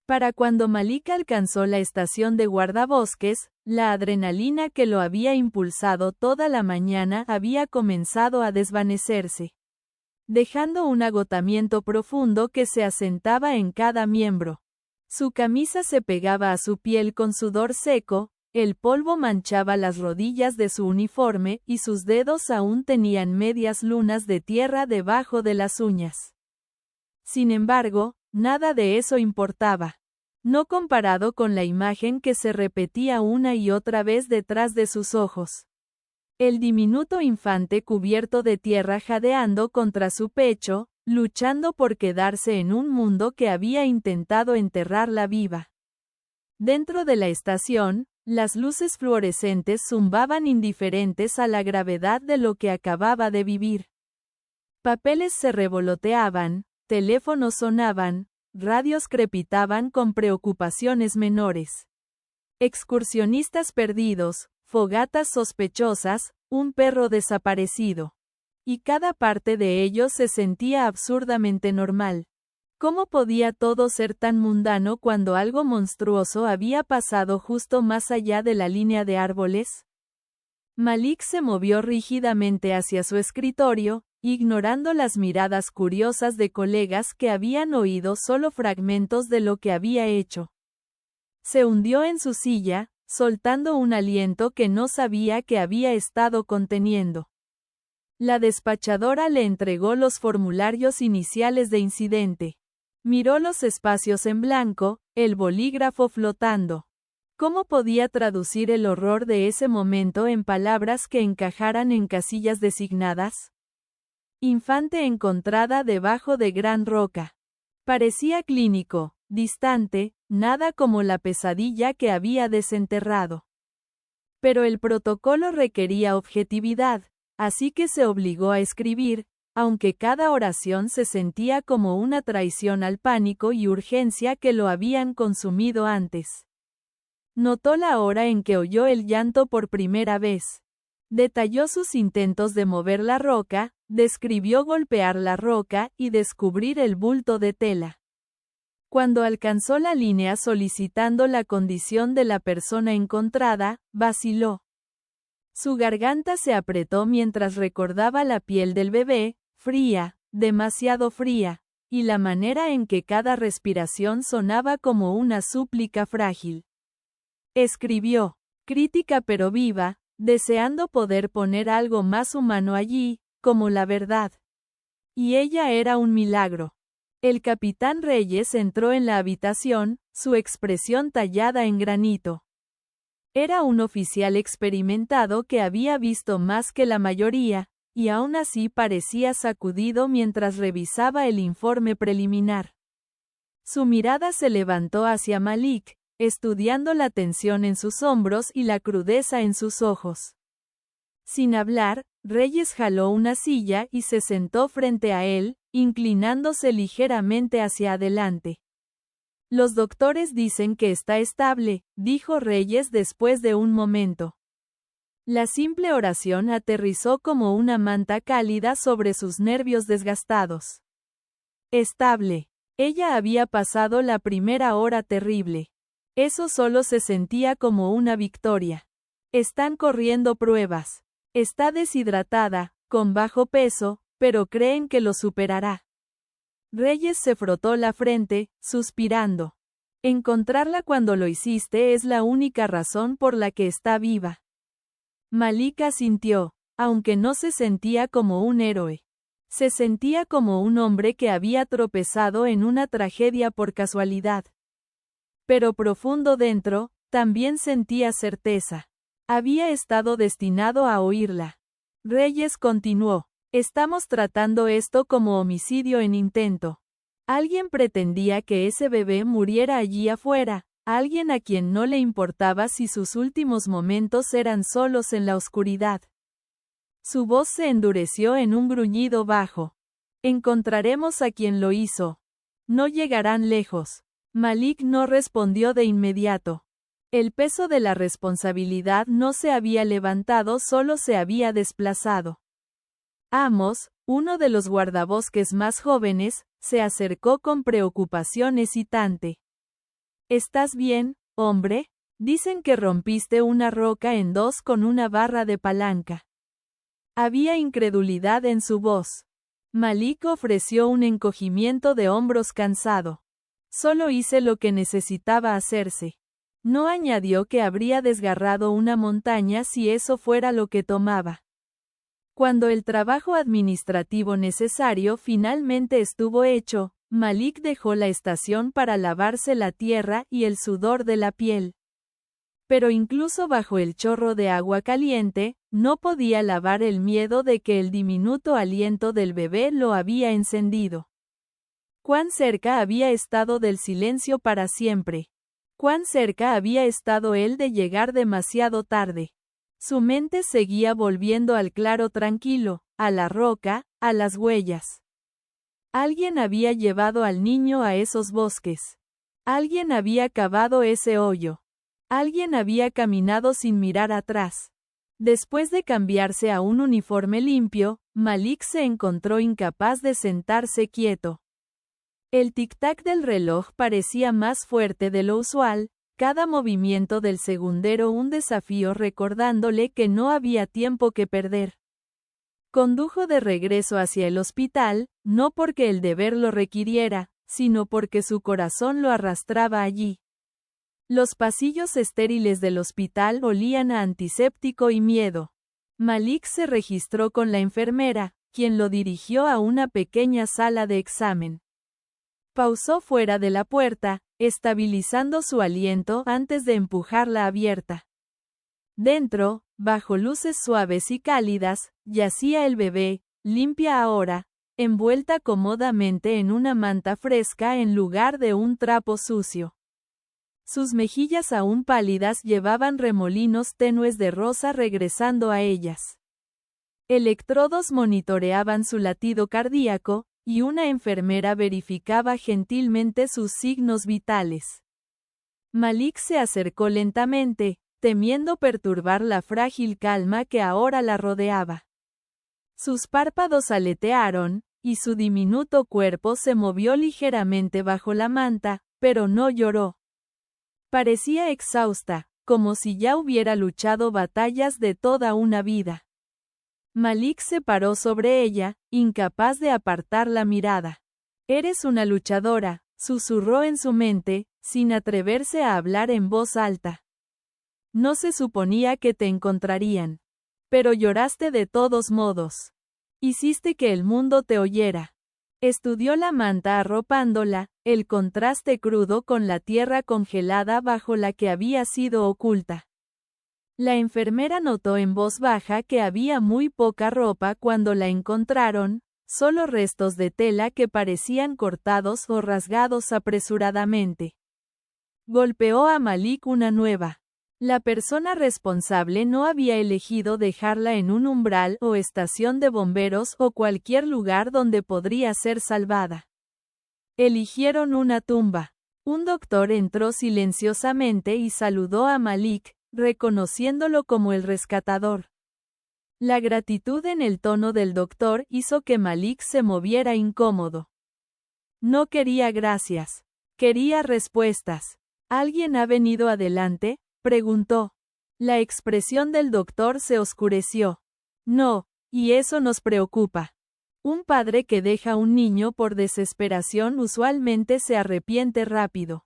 Para cuando Malik alcanzó la estación de guardabosques, la adrenalina que lo había impulsado toda la mañana había comenzado a desvanecerse, dejando un agotamiento profundo que se asentaba en cada miembro. Su camisa se pegaba a su piel con sudor seco, el polvo manchaba las rodillas de su uniforme y sus dedos aún tenían medias lunas de tierra debajo de las uñas. Sin embargo, nada de eso importaba. No comparado con la imagen que se repetía una y otra vez detrás de sus ojos. El diminuto infante cubierto de tierra jadeando contra su pecho, luchando por quedarse en un mundo que había intentado enterrarla viva. Dentro de la estación, las luces fluorescentes zumbaban indiferentes a la gravedad de lo que acababa de vivir. Papeles se revoloteaban, teléfonos sonaban, radios crepitaban con preocupaciones menores. Excursionistas perdidos, fogatas sospechosas, un perro desaparecido. Y cada parte de ello se sentía absurdamente normal. ¿Cómo podía todo ser tan mundano cuando algo monstruoso había pasado justo más allá de la línea de árboles? Malik se movió rígidamente hacia su escritorio, ignorando las miradas curiosas de colegas que habían oído solo fragmentos de lo que había hecho. Se hundió en su silla, soltando un aliento que no sabía que había estado conteniendo. La despachadora le entregó los formularios iniciales de incidente. Miró los espacios en blanco, el bolígrafo flotando. ¿Cómo podía traducir el horror de ese momento en palabras que encajaran en casillas designadas? Infante encontrada debajo de gran roca. Parecía clínico, distante, nada como la pesadilla que había desenterrado. Pero el protocolo requería objetividad, así que se obligó a escribir, aunque cada oración se sentía como una traición al pánico y urgencia que lo habían consumido antes. Notó la hora en que oyó el llanto por primera vez. Detalló sus intentos de mover la roca, describió golpear la roca y descubrir el bulto de tela. Cuando alcanzó la línea solicitando la condición de la persona encontrada, vaciló. Su garganta se apretó mientras recordaba la piel del bebé, fría, demasiado fría, y la manera en que cada respiración sonaba como una súplica frágil. Escribió, crítica pero viva, deseando poder poner algo más humano allí, como la verdad. Y ella era un milagro. El capitán Reyes entró en la habitación, su expresión tallada en granito. Era un oficial experimentado que había visto más que la mayoría, y aún así parecía sacudido mientras revisaba el informe preliminar. Su mirada se levantó hacia Malik, estudiando la tensión en sus hombros y la crudeza en sus ojos. Sin hablar, Reyes jaló una silla y se sentó frente a él, inclinándose ligeramente hacia adelante. Los doctores dicen que está estable, dijo Reyes después de un momento. La simple oración aterrizó como una manta cálida sobre sus nervios desgastados. Estable. Ella había pasado la primera hora terrible. Eso solo se sentía como una victoria. Están corriendo pruebas. Está deshidratada, con bajo peso, pero creen que lo superará. Reyes se frotó la frente, suspirando. Encontrarla cuando lo hiciste es la única razón por la que está viva. Malik asintió, aunque no se sentía como un héroe. Se sentía como un hombre que había tropezado en una tragedia por casualidad. Pero profundo dentro, también sentía certeza. Había estado destinado a oírla. Reyes continuó. Estamos tratando esto como homicidio en intento. Alguien pretendía que ese bebé muriera allí afuera, alguien a quien no le importaba si sus últimos momentos eran solos en la oscuridad. Su voz se endureció en un gruñido bajo. Encontraremos a quien lo hizo. No llegarán lejos. Malik no respondió de inmediato. El peso de la responsabilidad no se había levantado, solo se había desplazado. Amos, uno de los guardabosques más jóvenes, se acercó con preocupación hesitante. ¿Estás bien, hombre? Dicen que rompiste una roca en dos con una barra de palanca. Había incredulidad en su voz. Malik ofreció un encogimiento de hombros cansado. Solo hice lo que necesitaba hacerse. No añadió que habría desgarrado una montaña si eso fuera lo que tomaba. Cuando el trabajo administrativo necesario finalmente estuvo hecho, Malik dejó la estación para lavarse la tierra y el sudor de la piel. Pero incluso bajo el chorro de agua caliente, no podía lavar el miedo de que el diminuto aliento del bebé lo había encendido. Cuán cerca había estado del silencio para siempre. Cuán cerca había estado él de llegar demasiado tarde. Su mente seguía volviendo al claro tranquilo, a la roca, a las huellas. Alguien había llevado al niño a esos bosques. Alguien había cavado ese hoyo. Alguien había caminado sin mirar atrás. Después de cambiarse a un uniforme limpio, Malik se encontró incapaz de sentarse quieto. El tic-tac del reloj parecía más fuerte de lo usual, cada movimiento del segundero un desafío recordándole que no había tiempo que perder. Condujo de regreso hacia el hospital, no porque el deber lo requiriera, sino porque su corazón lo arrastraba allí. Los pasillos estériles del hospital olían a antiséptico y miedo. Malik se registró con la enfermera, quien lo dirigió a una pequeña sala de examen. Pausó fuera de la puerta, estabilizando su aliento antes de empujarla abierta. Dentro, bajo luces suaves y cálidas, yacía el bebé, limpia ahora, envuelta cómodamente en una manta fresca en lugar de un trapo sucio. Sus mejillas aún pálidas llevaban remolinos tenues de rosa regresando a ellas. Electrodos monitoreaban su latido cardíaco, y una enfermera verificaba gentilmente sus signos vitales. Malik se acercó lentamente, temiendo perturbar la frágil calma que ahora la rodeaba. Sus párpados aletearon, y su diminuto cuerpo se movió ligeramente bajo la manta, pero no lloró. Parecía exhausta, como si ya hubiera luchado batallas de toda una vida. Malik se paró sobre ella, incapaz de apartar la mirada. «Eres una luchadora», susurró en su mente, sin atreverse a hablar en voz alta. «No se suponía que te encontrarían. Pero lloraste de todos modos. Hiciste que el mundo te oyera». Estudió la manta arropándola, el contraste crudo con la tierra congelada bajo la que había sido oculta. La enfermera notó en voz baja que había muy poca ropa cuando la encontraron, solo restos de tela que parecían cortados o rasgados apresuradamente. Golpeó a Malik una nueva. La persona responsable no había elegido dejarla en un umbral o estación de bomberos o cualquier lugar donde podría ser salvada. Eligieron una tumba. Un doctor entró silenciosamente y saludó a Malik, reconociéndolo como el rescatador. La gratitud en el tono del doctor hizo que Malik se moviera incómodo. No quería gracias. Quería respuestas. ¿Alguien ha venido adelante?, preguntó. La expresión del doctor se oscureció. No, y eso nos preocupa. Un padre que deja a un niño por desesperación usualmente se arrepiente rápido.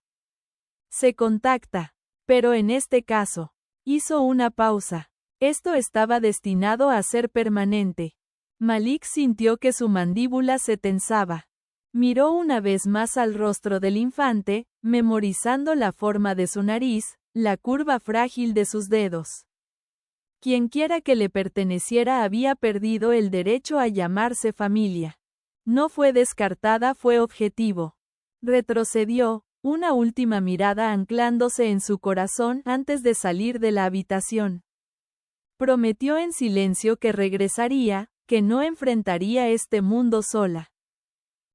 Se contacta. Pero en este caso, hizo una pausa. Esto estaba destinado a ser permanente. Malik sintió que su mandíbula se tensaba. Miró una vez más al rostro del infante, memorizando la forma de su nariz, la curva frágil de sus dedos. Quienquiera que le perteneciera había perdido el derecho a llamarse familia. No fue descartada, fue objetivo. Retrocedió, una última mirada anclándose en su corazón antes de salir de la habitación. Prometió en silencio que regresaría, que no enfrentaría este mundo sola.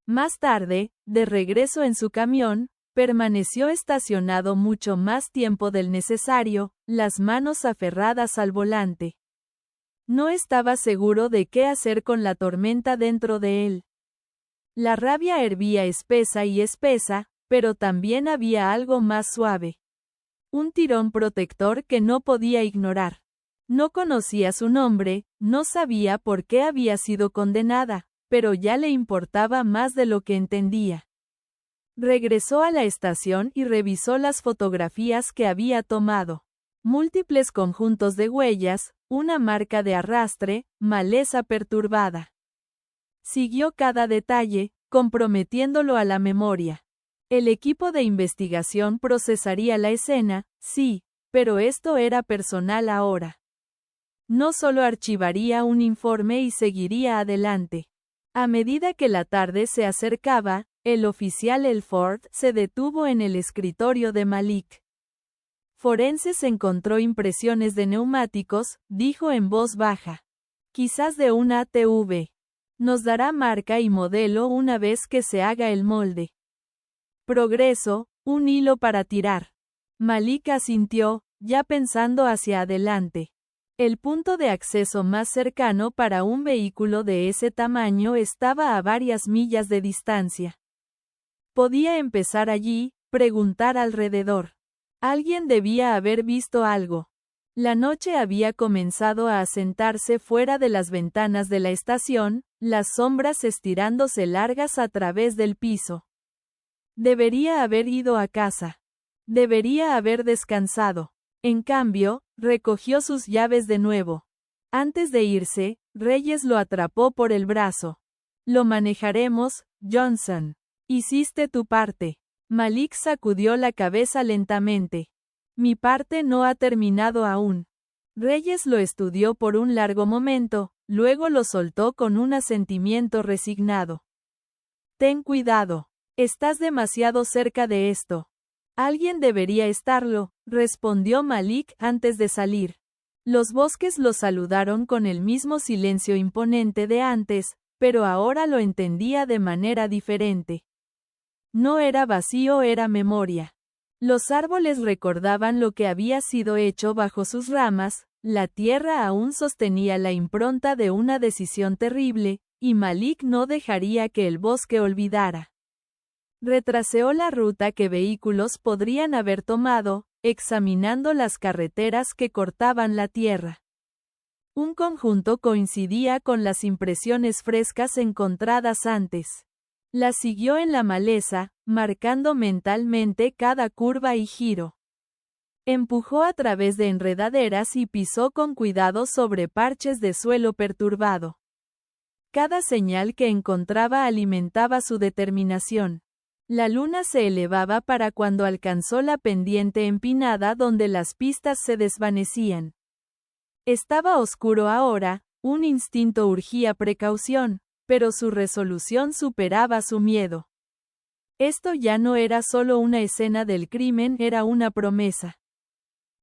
Más tarde, de regreso en su camión, permaneció estacionado mucho más tiempo del necesario, las manos aferradas al volante. No estaba seguro de qué hacer con la tormenta dentro de él. La rabia hervía espesa, pero también había algo más suave. Un tirón protector que no podía ignorar. No conocía su nombre, no sabía por qué había sido condenada, pero ya le importaba más de lo que entendía. Regresó a la estación y revisó las fotografías que había tomado. Múltiples conjuntos de huellas, una marca de arrastre, maleza perturbada. Siguió cada detalle, comprometiéndolo a la memoria. El equipo de investigación procesaría la escena, sí, pero esto era personal ahora. No solo archivaría un informe y seguiría adelante. A medida que la tarde se acercaba, el oficial Elford se detuvo en el escritorio de Malik. Forenses encontró impresiones de neumáticos, dijo en voz baja. Quizás de una ATV. Nos dará marca y modelo una vez que se haga el molde. Progreso, un hilo para tirar. Malik asintió, ya pensando hacia adelante. El punto de acceso más cercano para un vehículo de ese tamaño estaba a varias millas de distancia. Podía empezar allí, preguntar alrededor. Alguien debía haber visto algo. La noche había comenzado a asentarse fuera de las ventanas de la estación, las sombras estirándose largas a través del piso. Debería haber ido a casa. Debería haber descansado. En cambio, recogió sus llaves de nuevo. Antes de irse, Reyes lo atrapó por el brazo. Lo manejaremos, Johnson. Hiciste tu parte. Malik sacudió la cabeza lentamente. Mi parte no ha terminado aún. Reyes lo estudió por un largo momento, luego lo soltó con un asentimiento resignado. Ten cuidado. Estás demasiado cerca de esto. Alguien debería estarlo, respondió Malik antes de salir. Los bosques lo saludaron con el mismo silencio imponente de antes, pero ahora lo entendía de manera diferente. No era vacío, era memoria. Los árboles recordaban lo que había sido hecho bajo sus ramas, la tierra aún sostenía la impronta de una decisión terrible, y Malik no dejaría que el bosque olvidara. Retraseó la ruta que vehículos podrían haber tomado, examinando las carreteras que cortaban la tierra. Un conjunto coincidía con las impresiones frescas encontradas antes. La siguió en la maleza, marcando mentalmente cada curva y giro. Empujó a través de enredaderas y pisó con cuidado sobre parches de suelo perturbado. Cada señal que encontraba alimentaba su determinación. La luna se elevaba para cuando alcanzó la pendiente empinada donde las pistas se desvanecían. Estaba oscuro ahora, un instinto urgía precaución, pero su resolución superaba su miedo. Esto ya no era solo una escena del crimen, era una promesa.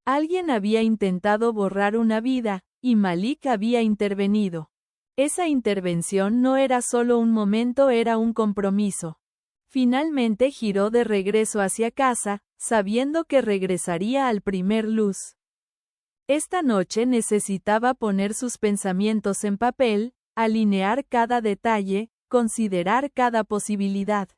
Alguien había intentado borrar una vida, y Malik había intervenido. Esa intervención no era solo un momento, era un compromiso. Finalmente giró de regreso hacia casa, sabiendo que regresaría al primer luz. Esta noche necesitaba poner sus pensamientos en papel, alinear cada detalle, considerar cada posibilidad.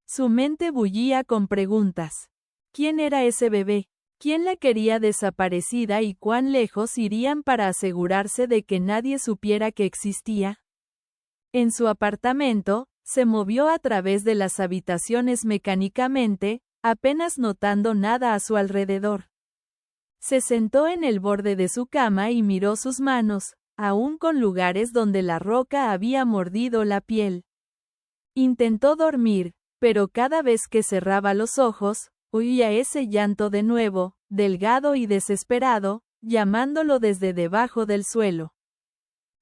Su mente bullía con preguntas. ¿Quién era ese bebé? ¿Quién la quería desaparecida y cuán lejos irían para asegurarse de que nadie supiera que existía? En su apartamento, se movió a través de las habitaciones mecánicamente, apenas notando nada a su alrededor. Se sentó en el borde de su cama y miró sus manos, aún con lugares donde la roca había mordido la piel. Intentó dormir, pero cada vez que cerraba los ojos, oía ese llanto de nuevo, delgado y desesperado, llamándolo desde debajo del suelo.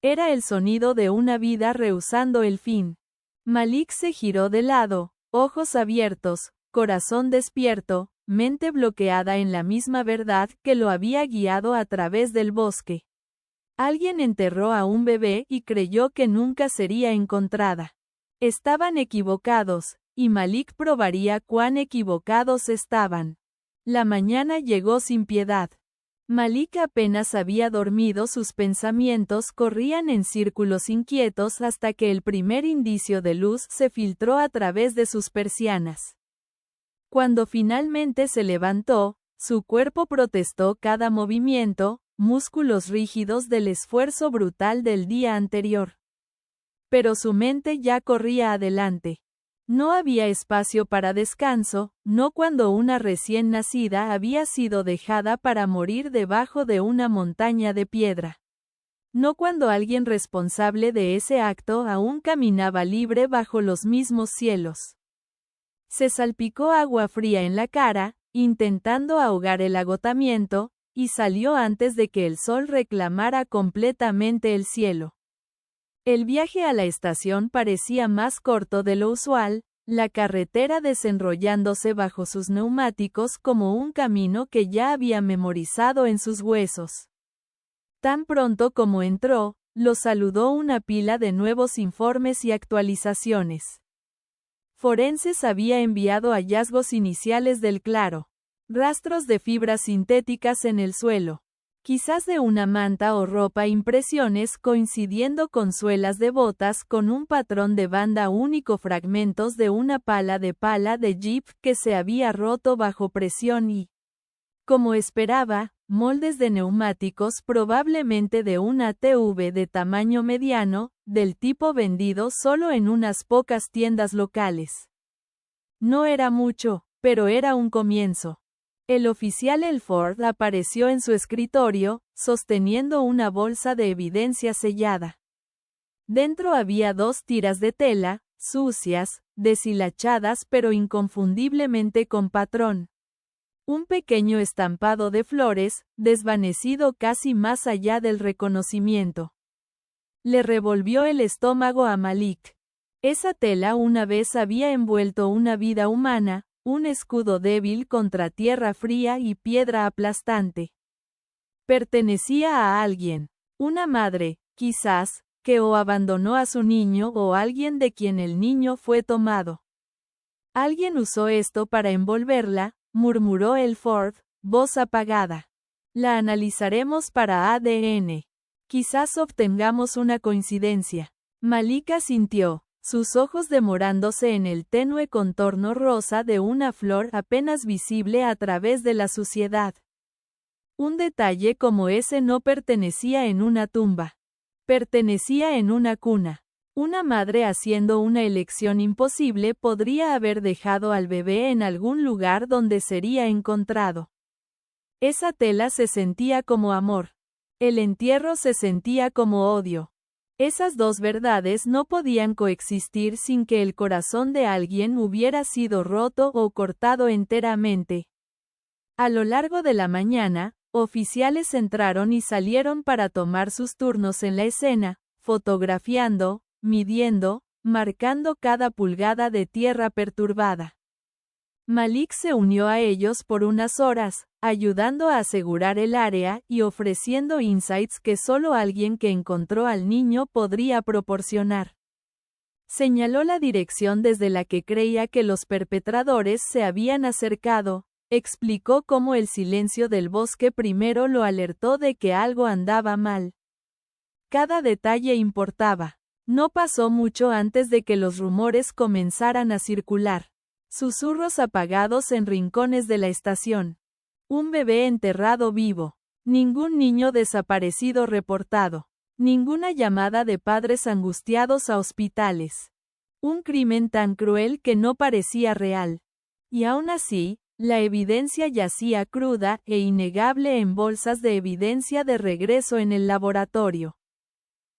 Era el sonido de una vida rehusando el fin. Malik se giró de lado, ojos abiertos, corazón despierto, mente bloqueada en la misma verdad que lo había guiado a través del bosque. Alguien enterró a un bebé y creyó que nunca sería encontrada. Estaban equivocados, y Malik probaría cuán equivocados estaban. La mañana llegó sin piedad. Malik apenas había dormido, sus pensamientos corrían en círculos inquietos hasta que el primer indicio de luz se filtró a través de sus persianas. Cuando finalmente se levantó, su cuerpo protestó cada movimiento, músculos rígidos del esfuerzo brutal del día anterior. Pero su mente ya corría adelante. No había espacio para descanso, no cuando una recién nacida había sido dejada para morir debajo de una montaña de piedra. No cuando alguien responsable de ese acto aún caminaba libre bajo los mismos cielos. Se salpicó agua fría en la cara, intentando ahogar el agotamiento, y salió antes de que el sol reclamara completamente el cielo. El viaje a la estación parecía más corto de lo usual, la carretera desenrollándose bajo sus neumáticos como un camino que ya había memorizado en sus huesos. Tan pronto como entró, lo saludó una pila de nuevos informes y actualizaciones. Forenses había enviado hallazgos iniciales del claro. Rastros de fibras sintéticas en el suelo. Quizás de una manta o ropa, impresiones coincidiendo con suelas de botas con un patrón de banda único, fragmentos de una pala de jeep que se había roto bajo presión y, como esperaba, moldes de neumáticos probablemente de una ATV de tamaño mediano, del tipo vendido solo en unas pocas tiendas locales. No era mucho, pero era un comienzo. El oficial Elford apareció en su escritorio, sosteniendo una bolsa de evidencia sellada. Dentro había 2 tiras de tela, sucias, deshilachadas pero inconfundiblemente con patrón. Un pequeño estampado de flores, desvanecido casi más allá del reconocimiento. Le revolvió el estómago a Malik. Esa tela una vez había envuelto una vida humana, un escudo débil contra tierra fría y piedra aplastante. Pertenecía a alguien, una madre, quizás, que o abandonó a su niño o alguien de quien el niño fue tomado. Alguien usó esto para envolverla, murmuró Elford, voz apagada. La analizaremos para ADN. Quizás obtengamos una coincidencia. Malik asintió, sus ojos demorándose en el tenue contorno rosa de una flor apenas visible a través de la suciedad. Un detalle como ese no pertenecía en una tumba. Pertenecía en una cuna. Una madre haciendo una elección imposible podría haber dejado al bebé en algún lugar donde sería encontrado. Esa tela se sentía como amor. El entierro se sentía como odio. Esas dos verdades no podían coexistir sin que el corazón de alguien hubiera sido roto o cortado enteramente. A lo largo de la mañana, oficiales entraron y salieron para tomar sus turnos en la escena, fotografiando, midiendo, marcando cada pulgada de tierra perturbada. Malik se unió a ellos por unas horas, ayudando a asegurar el área y ofreciendo insights que solo alguien que encontró al niño podría proporcionar. Señaló la dirección desde la que creía que los perpetradores se habían acercado, explicó cómo el silencio del bosque primero lo alertó de que algo andaba mal. Cada detalle importaba. No pasó mucho antes de que los rumores comenzaran a circular. Susurros apagados en rincones de la estación. Un bebé enterrado vivo. Ningún niño desaparecido reportado. Ninguna llamada de padres angustiados a hospitales. Un crimen tan cruel que no parecía real. Y aún así, la evidencia yacía cruda e innegable en bolsas de evidencia de regreso en el laboratorio.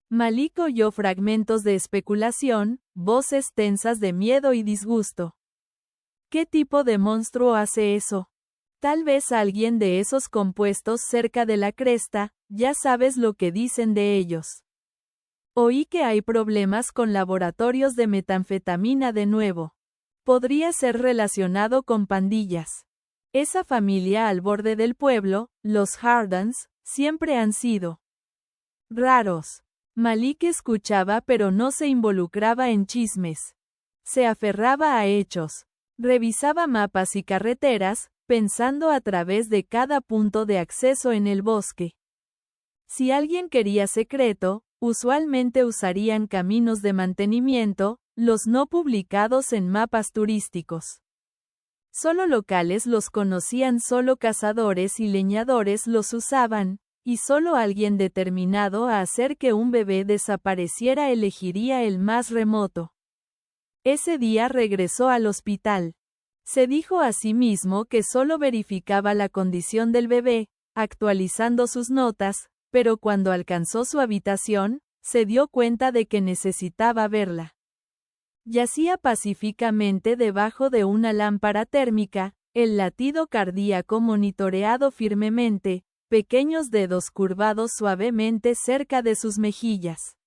Malik oyó fragmentos de especulación, voces tensas de miedo y disgusto. ¿Qué tipo de monstruo hace eso? Tal vez alguien de esos compuestos cerca de la cresta, ya sabes lo que dicen de ellos. Oí que hay problemas con laboratorios de metanfetamina de nuevo. Podría ser relacionado con pandillas. Esa familia al borde del pueblo, los Hardans, siempre han sido raros. Malik escuchaba pero no se involucraba en chismes. Se aferraba a hechos. Revisaba mapas y carreteras, pensando a través de cada punto de acceso en el bosque. Si alguien quería secreto, usualmente usarían caminos de mantenimiento, los no publicados en mapas turísticos. Solo locales los conocían, solo cazadores y leñadores los usaban, y solo alguien determinado a hacer que un bebé desapareciera elegiría el más remoto. Ese día regresó al hospital. Se dijo a sí mismo que solo verificaba la condición del bebé, actualizando sus notas, pero cuando alcanzó su habitación, se dio cuenta de que necesitaba verla. Yacía pacíficamente debajo de una lámpara térmica, el latido cardíaco monitoreado firmemente, pequeños dedos curvados suavemente cerca de sus mejillas.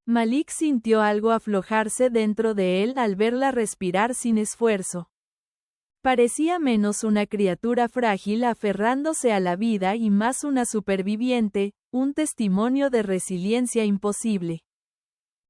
Malik sintió algo aflojarse dentro de él al verla respirar sin esfuerzo. Parecía menos una criatura frágil aferrándose a la vida y más una superviviente, un testimonio de resiliencia imposible.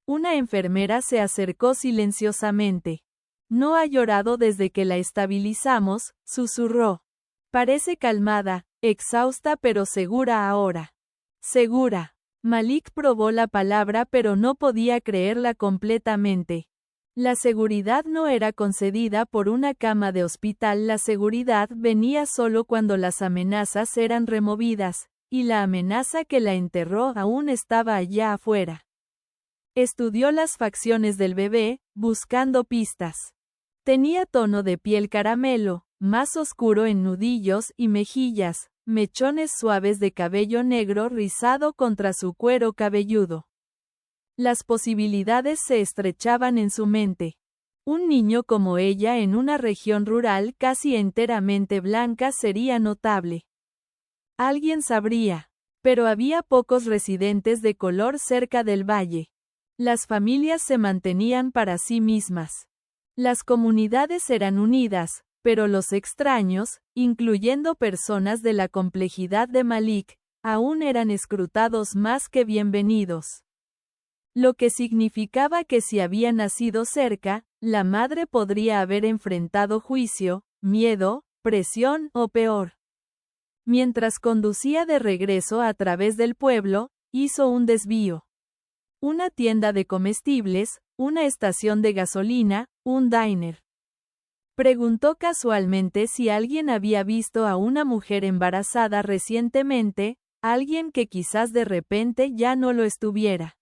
Una enfermera se acercó silenciosamente. No ha llorado desde que la estabilizamos, susurró. Parece calmada, exhausta pero segura ahora. Segura. Malik probó la palabra pero no podía creerla completamente. La seguridad no era concedida por una cama de hospital, la seguridad venía solo cuando las amenazas eran removidas, y la amenaza que la enterró aún estaba allá afuera. Estudió las facciones del bebé, buscando pistas. Tenía tono de piel caramelo, más oscuro en nudillos y mejillas, mechones suaves de cabello negro rizado contra su cuero cabelludo. Las posibilidades se estrechaban en su mente. Un niño como ella en una región rural casi enteramente blanca sería notable. Alguien sabría. Pero había pocos residentes de color cerca del valle. Las familias se mantenían para sí mismas. Las comunidades eran unidas, pero los extraños, incluyendo personas de la complejidad de Malik, aún eran escrutados más que bienvenidos. Lo que significaba que si había nacido cerca, la madre podría haber enfrentado juicio, miedo, presión o peor. Mientras conducía de regreso a través del pueblo, hizo un desvío. Una tienda de comestibles, una estación de gasolina, un diner. Preguntó casualmente si alguien había visto a una mujer embarazada recientemente, alguien que quizás de repente ya no lo estuviera.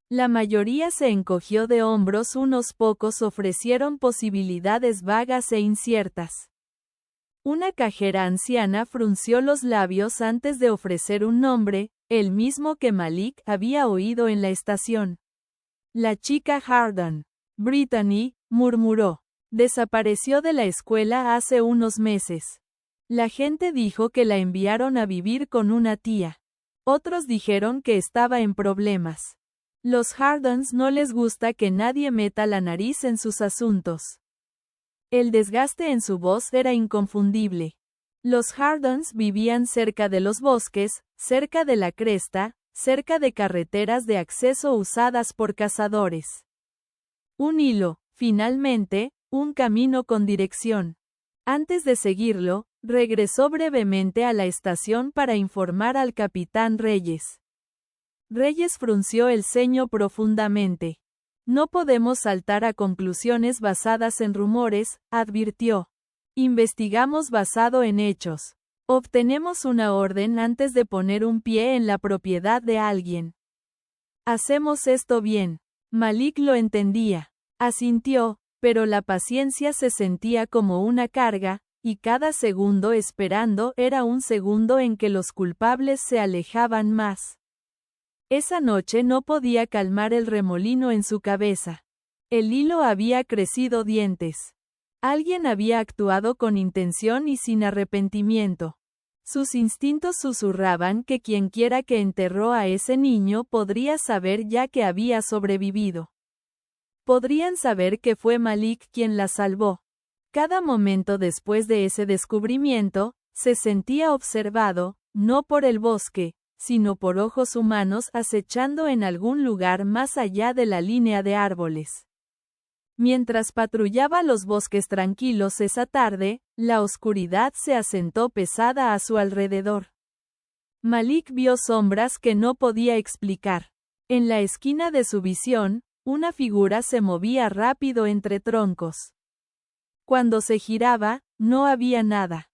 La mayoría se encogió de hombros, unos pocos ofrecieron posibilidades vagas e inciertas. Una cajera anciana frunció los labios antes de ofrecer un nombre, el mismo que Malik había oído en la estación. La chica Harden. Brittany, murmuró. Desapareció de la escuela hace unos meses. La gente dijo que la enviaron a vivir con una tía. Otros dijeron que estaba en problemas. Los Hardens no les gusta que nadie meta la nariz en sus asuntos. El desgaste en su voz era inconfundible. Los Hardens vivían cerca de los bosques, cerca de la cresta, cerca de carreteras de acceso usadas por cazadores. Un hilo, finalmente, un camino con dirección. Antes de seguirlo, regresó brevemente a la estación para informar al capitán Reyes. Reyes frunció el ceño profundamente. No podemos saltar a conclusiones basadas en rumores, advirtió. Investigamos basado en hechos. Obtenemos una orden antes de poner un pie en la propiedad de alguien. Hacemos esto bien. Malik lo entendía. Asintió, pero la paciencia se sentía como una carga, y cada segundo esperando era un segundo en que los culpables se alejaban más. Esa noche no podía calmar el remolino en su cabeza. El hilo había crecido dientes. Alguien había actuado con intención y sin arrepentimiento. Sus instintos susurraban que quienquiera que enterró a ese niño podría saber ya que había sobrevivido. Podrían saber que fue Malik quien la salvó. Cada momento después de ese descubrimiento, se sentía observado, no por el bosque, sino por ojos humanos acechando en algún lugar más allá de la línea de árboles. Mientras patrullaba los bosques tranquilos esa tarde, la oscuridad se asentó pesada a su alrededor. Malik vio sombras que no podía explicar. En la esquina de su visión, una figura se movía rápido entre troncos. Cuando se giraba, no había nada.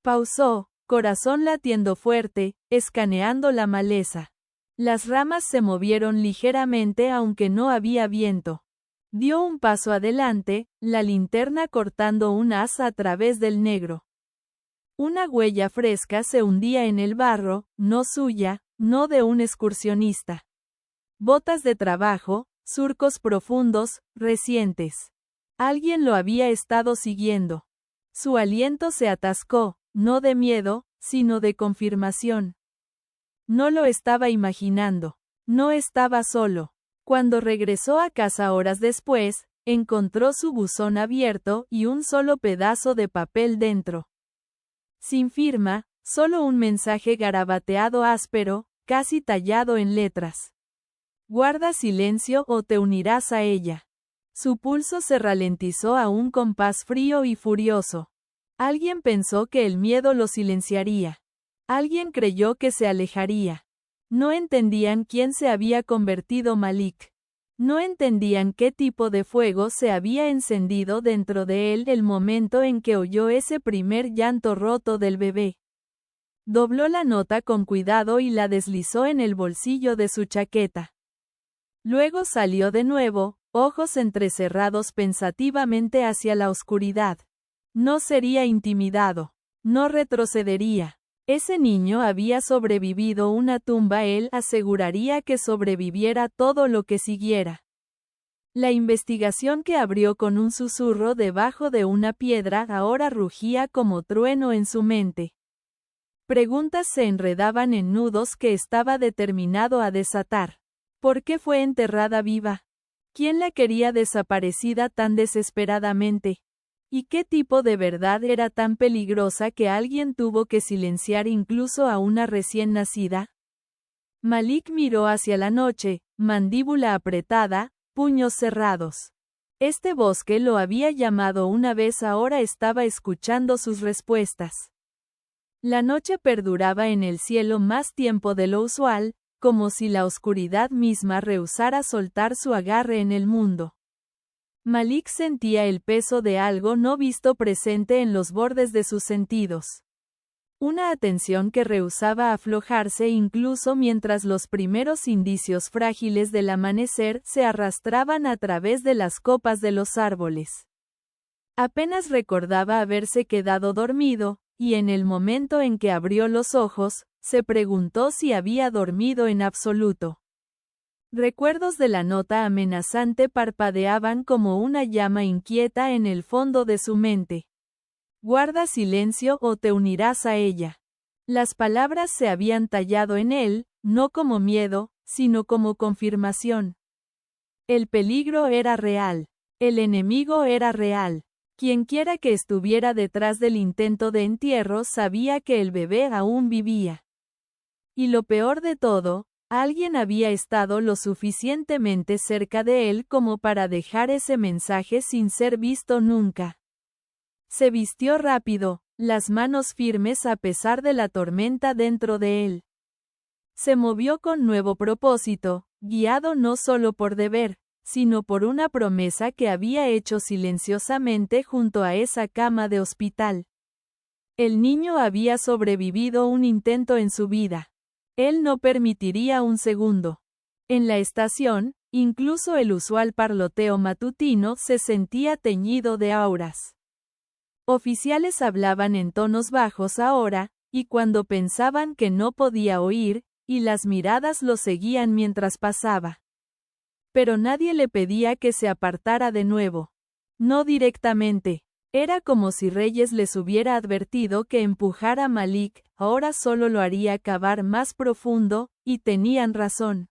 Pausó, corazón latiendo fuerte, escaneando la maleza. Las ramas se movieron ligeramente aunque no había viento. Dio un paso adelante, la linterna cortando un haz a través del negro. Una huella fresca se hundía en el barro, no suya, no de un excursionista. Botas de trabajo, surcos profundos, recientes. Alguien lo había estado siguiendo. Su aliento se atascó, no de miedo, sino de confirmación. No lo estaba imaginando. No estaba solo. Cuando regresó a casa horas después, encontró su buzón abierto y un solo pedazo de papel dentro. Sin firma, solo un mensaje garabateado áspero, casi tallado en letras. Guarda silencio o te unirás a ella. Su pulso se ralentizó a un compás frío y furioso. Alguien pensó que el miedo lo silenciaría. Alguien creyó que se alejaría. No entendían quién se había convertido Malik. No entendían qué tipo de fuego se había encendido dentro de él el momento en que oyó ese primer llanto roto del bebé. Dobló la nota con cuidado y la deslizó en el bolsillo de su chaqueta. Luego salió de nuevo, ojos entrecerrados pensativamente hacia la oscuridad. No sería intimidado. No retrocedería. Ese niño había sobrevivido una tumba, él aseguraría que sobreviviera todo lo que siguiera. La investigación que abrió con un susurro debajo de una piedra ahora rugía como trueno en su mente. Preguntas se enredaban en nudos que estaba determinado a desatar. ¿Por qué fue enterrada viva? ¿Quién la quería desaparecida tan desesperadamente? ¿Y qué tipo de verdad era tan peligrosa que alguien tuvo que silenciar incluso a una recién nacida? Malik miró hacia la noche, mandíbula apretada, puños cerrados. Este bosque lo había llamado una vez, ahora estaba escuchando sus respuestas. La noche perduraba en el cielo más tiempo de lo usual, como si la oscuridad misma rehusara soltar su agarre en el mundo. Malik sentía el peso de algo no visto presente en los bordes de sus sentidos. Una atención que rehusaba aflojarse incluso mientras los primeros indicios frágiles del amanecer se arrastraban a través de las copas de los árboles. Apenas recordaba haberse quedado dormido, y en el momento en que abrió los ojos, se preguntó si había dormido en absoluto. Recuerdos de la nota amenazante parpadeaban como una llama inquieta en el fondo de su mente. Guarda silencio o te unirás a ella. Las palabras se habían tallado en él, no como miedo, sino como confirmación. El peligro era real. El enemigo era real. Quienquiera que estuviera detrás del intento de entierro sabía que el bebé aún vivía. Y lo peor de todo, alguien había estado lo suficientemente cerca de él como para dejar ese mensaje sin ser visto nunca. Se vistió rápido, las manos firmes a pesar de la tormenta dentro de él. Se movió con nuevo propósito, guiado no solo por deber, sino por una promesa que había hecho silenciosamente junto a esa cama de hospital. El niño había sobrevivido un intento en su vida. Él no permitiría un segundo. En la estación, incluso el usual parloteo matutino se sentía teñido de auras. Oficiales hablaban en tonos bajos ahora, y cuando pensaban que no podía oír, y las miradas lo seguían mientras pasaba. Pero nadie le pedía que se apartara de nuevo. No directamente. Era como si Reyes les hubiera advertido que empujar a Malik ahora solo lo haría cavar más profundo, y tenían razón.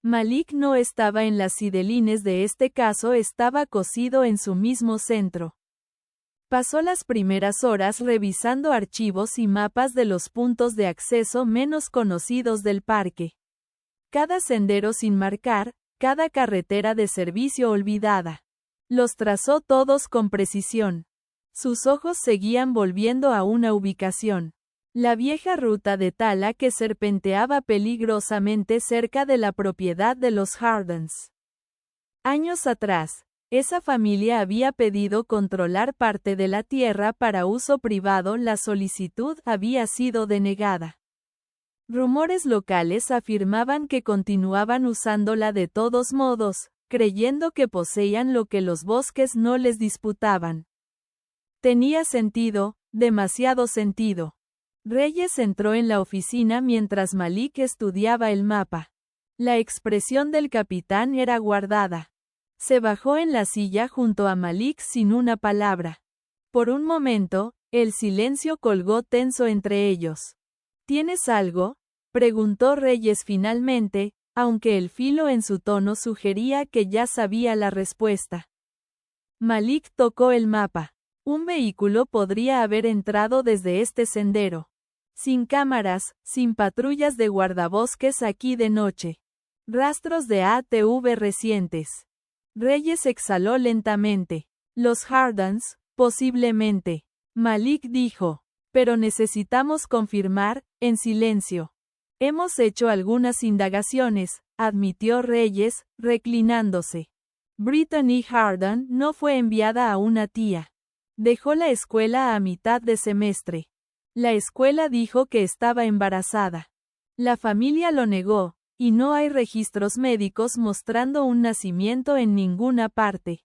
Malik no estaba en las sidelines de este caso, estaba cosido en su mismo centro. Pasó las primeras horas revisando archivos y mapas de los puntos de acceso menos conocidos del parque. Cada sendero sin marcar, cada carretera de servicio olvidada. Los trazó todos con precisión. Sus ojos seguían volviendo a una ubicación. La vieja ruta de tala que serpenteaba peligrosamente cerca de la propiedad de los Hardens. Años atrás, esa familia había pedido controlar parte de la tierra para uso privado. La solicitud había sido denegada. Rumores locales afirmaban que continuaban usándola de todos modos, creyendo que poseían lo que los bosques no les disputaban. Tenía sentido, demasiado sentido. Reyes entró en la oficina mientras Malik estudiaba el mapa. La expresión del capitán era guardada. Se bajó en la silla junto a Malik sin una palabra. Por un momento, el silencio colgó tenso entre ellos. ¿Tienes algo?, preguntó Reyes finalmente, aunque el filo en su tono sugería que ya sabía la respuesta. Malik tocó el mapa. Un vehículo podría haber entrado desde este sendero. Sin cámaras, sin patrullas de guardabosques aquí de noche. Rastros de ATV recientes. Reyes exhaló lentamente. Los Hardens, posiblemente. Malik dijo. Pero necesitamos confirmar, en silencio. Hemos hecho algunas indagaciones, admitió Reyes, reclinándose. Brittany Harden no fue enviada a una tía. Dejó la escuela a mitad de semestre. La escuela dijo que estaba embarazada. La familia lo negó, y no hay registros médicos mostrando un nacimiento en ninguna parte.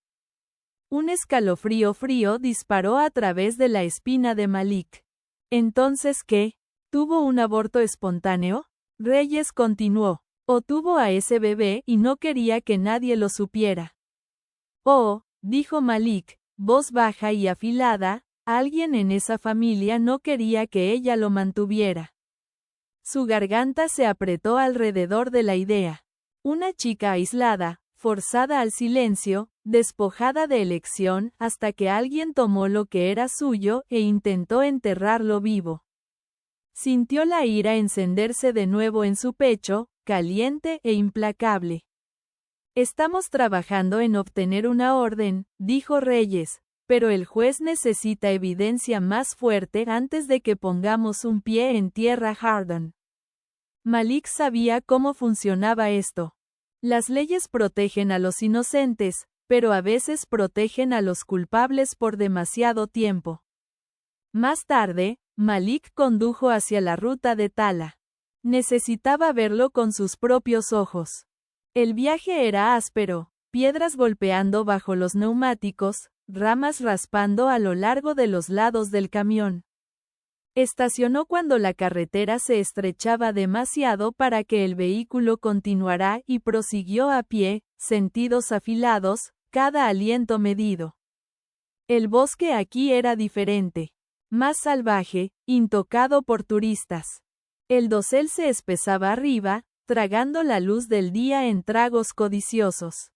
Un escalofrío frío disparó a través de la espina de Malik. ¿Entonces qué? ¿Tuvo un aborto espontáneo? Reyes continuó. O tuvo a ese bebé y no quería que nadie lo supiera. Oh, dijo Malik, voz baja y afilada, alguien en esa familia no quería que ella lo mantuviera. Su garganta se apretó alrededor de la idea. Una chica aislada, forzada al silencio, despojada de elección, hasta que alguien tomó lo que era suyo e intentó enterrarlo vivo. Sintió la ira encenderse de nuevo en su pecho, caliente e implacable. Estamos trabajando en obtener una orden, dijo Reyes, pero el juez necesita evidencia más fuerte antes de que pongamos un pie en tierra, Hardon. Malik sabía cómo funcionaba esto. Las leyes protegen a los inocentes, pero a veces protegen a los culpables por demasiado tiempo. Más tarde, Malik condujo hacia la ruta de Tala. Necesitaba verlo con sus propios ojos. El viaje era áspero, piedras golpeando bajo los neumáticos, ramas raspando a lo largo de los lados del camión. Estacionó cuando la carretera se estrechaba demasiado para que el vehículo continuara y prosiguió a pie, sentidos afilados, cada aliento medido. El bosque aquí era diferente, más salvaje, intocado por turistas. El dosel se espesaba arriba, tragando la luz del día en tragos codiciosos.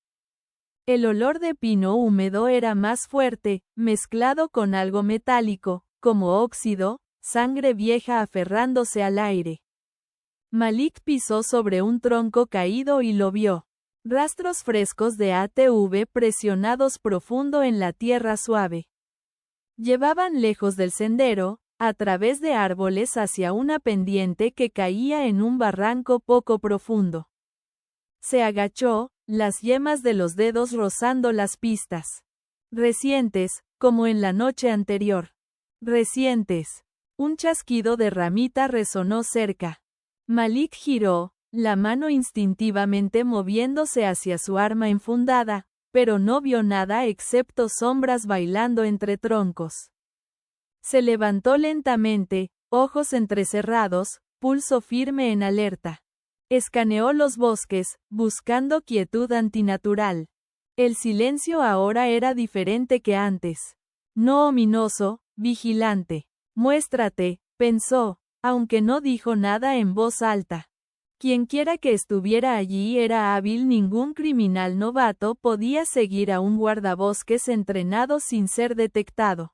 El olor de pino húmedo era más fuerte, mezclado con algo metálico, como óxido, sangre vieja aferrándose al aire. Malik pisó sobre un tronco caído y lo vio. Rastros frescos de ATV presionados profundo en la tierra suave. Llevaban lejos del sendero, a través de árboles hacia una pendiente que caía en un barranco poco profundo. Se agachó, las yemas de los dedos rozando las pistas. Recientes, como en la noche anterior. Recientes. Un chasquido de ramita resonó cerca. Malik giró, la mano instintivamente moviéndose hacia su arma enfundada, pero no vio nada excepto sombras bailando entre troncos. Se levantó lentamente, ojos entrecerrados, pulso firme en alerta. Escaneó los bosques, buscando quietud antinatural. El silencio ahora era diferente que antes. No ominoso, vigilante. Muéstrate, pensó, aunque no dijo nada en voz alta. Quienquiera que estuviera allí era hábil, ningún criminal novato podía seguir a un guardabosques entrenado sin ser detectado.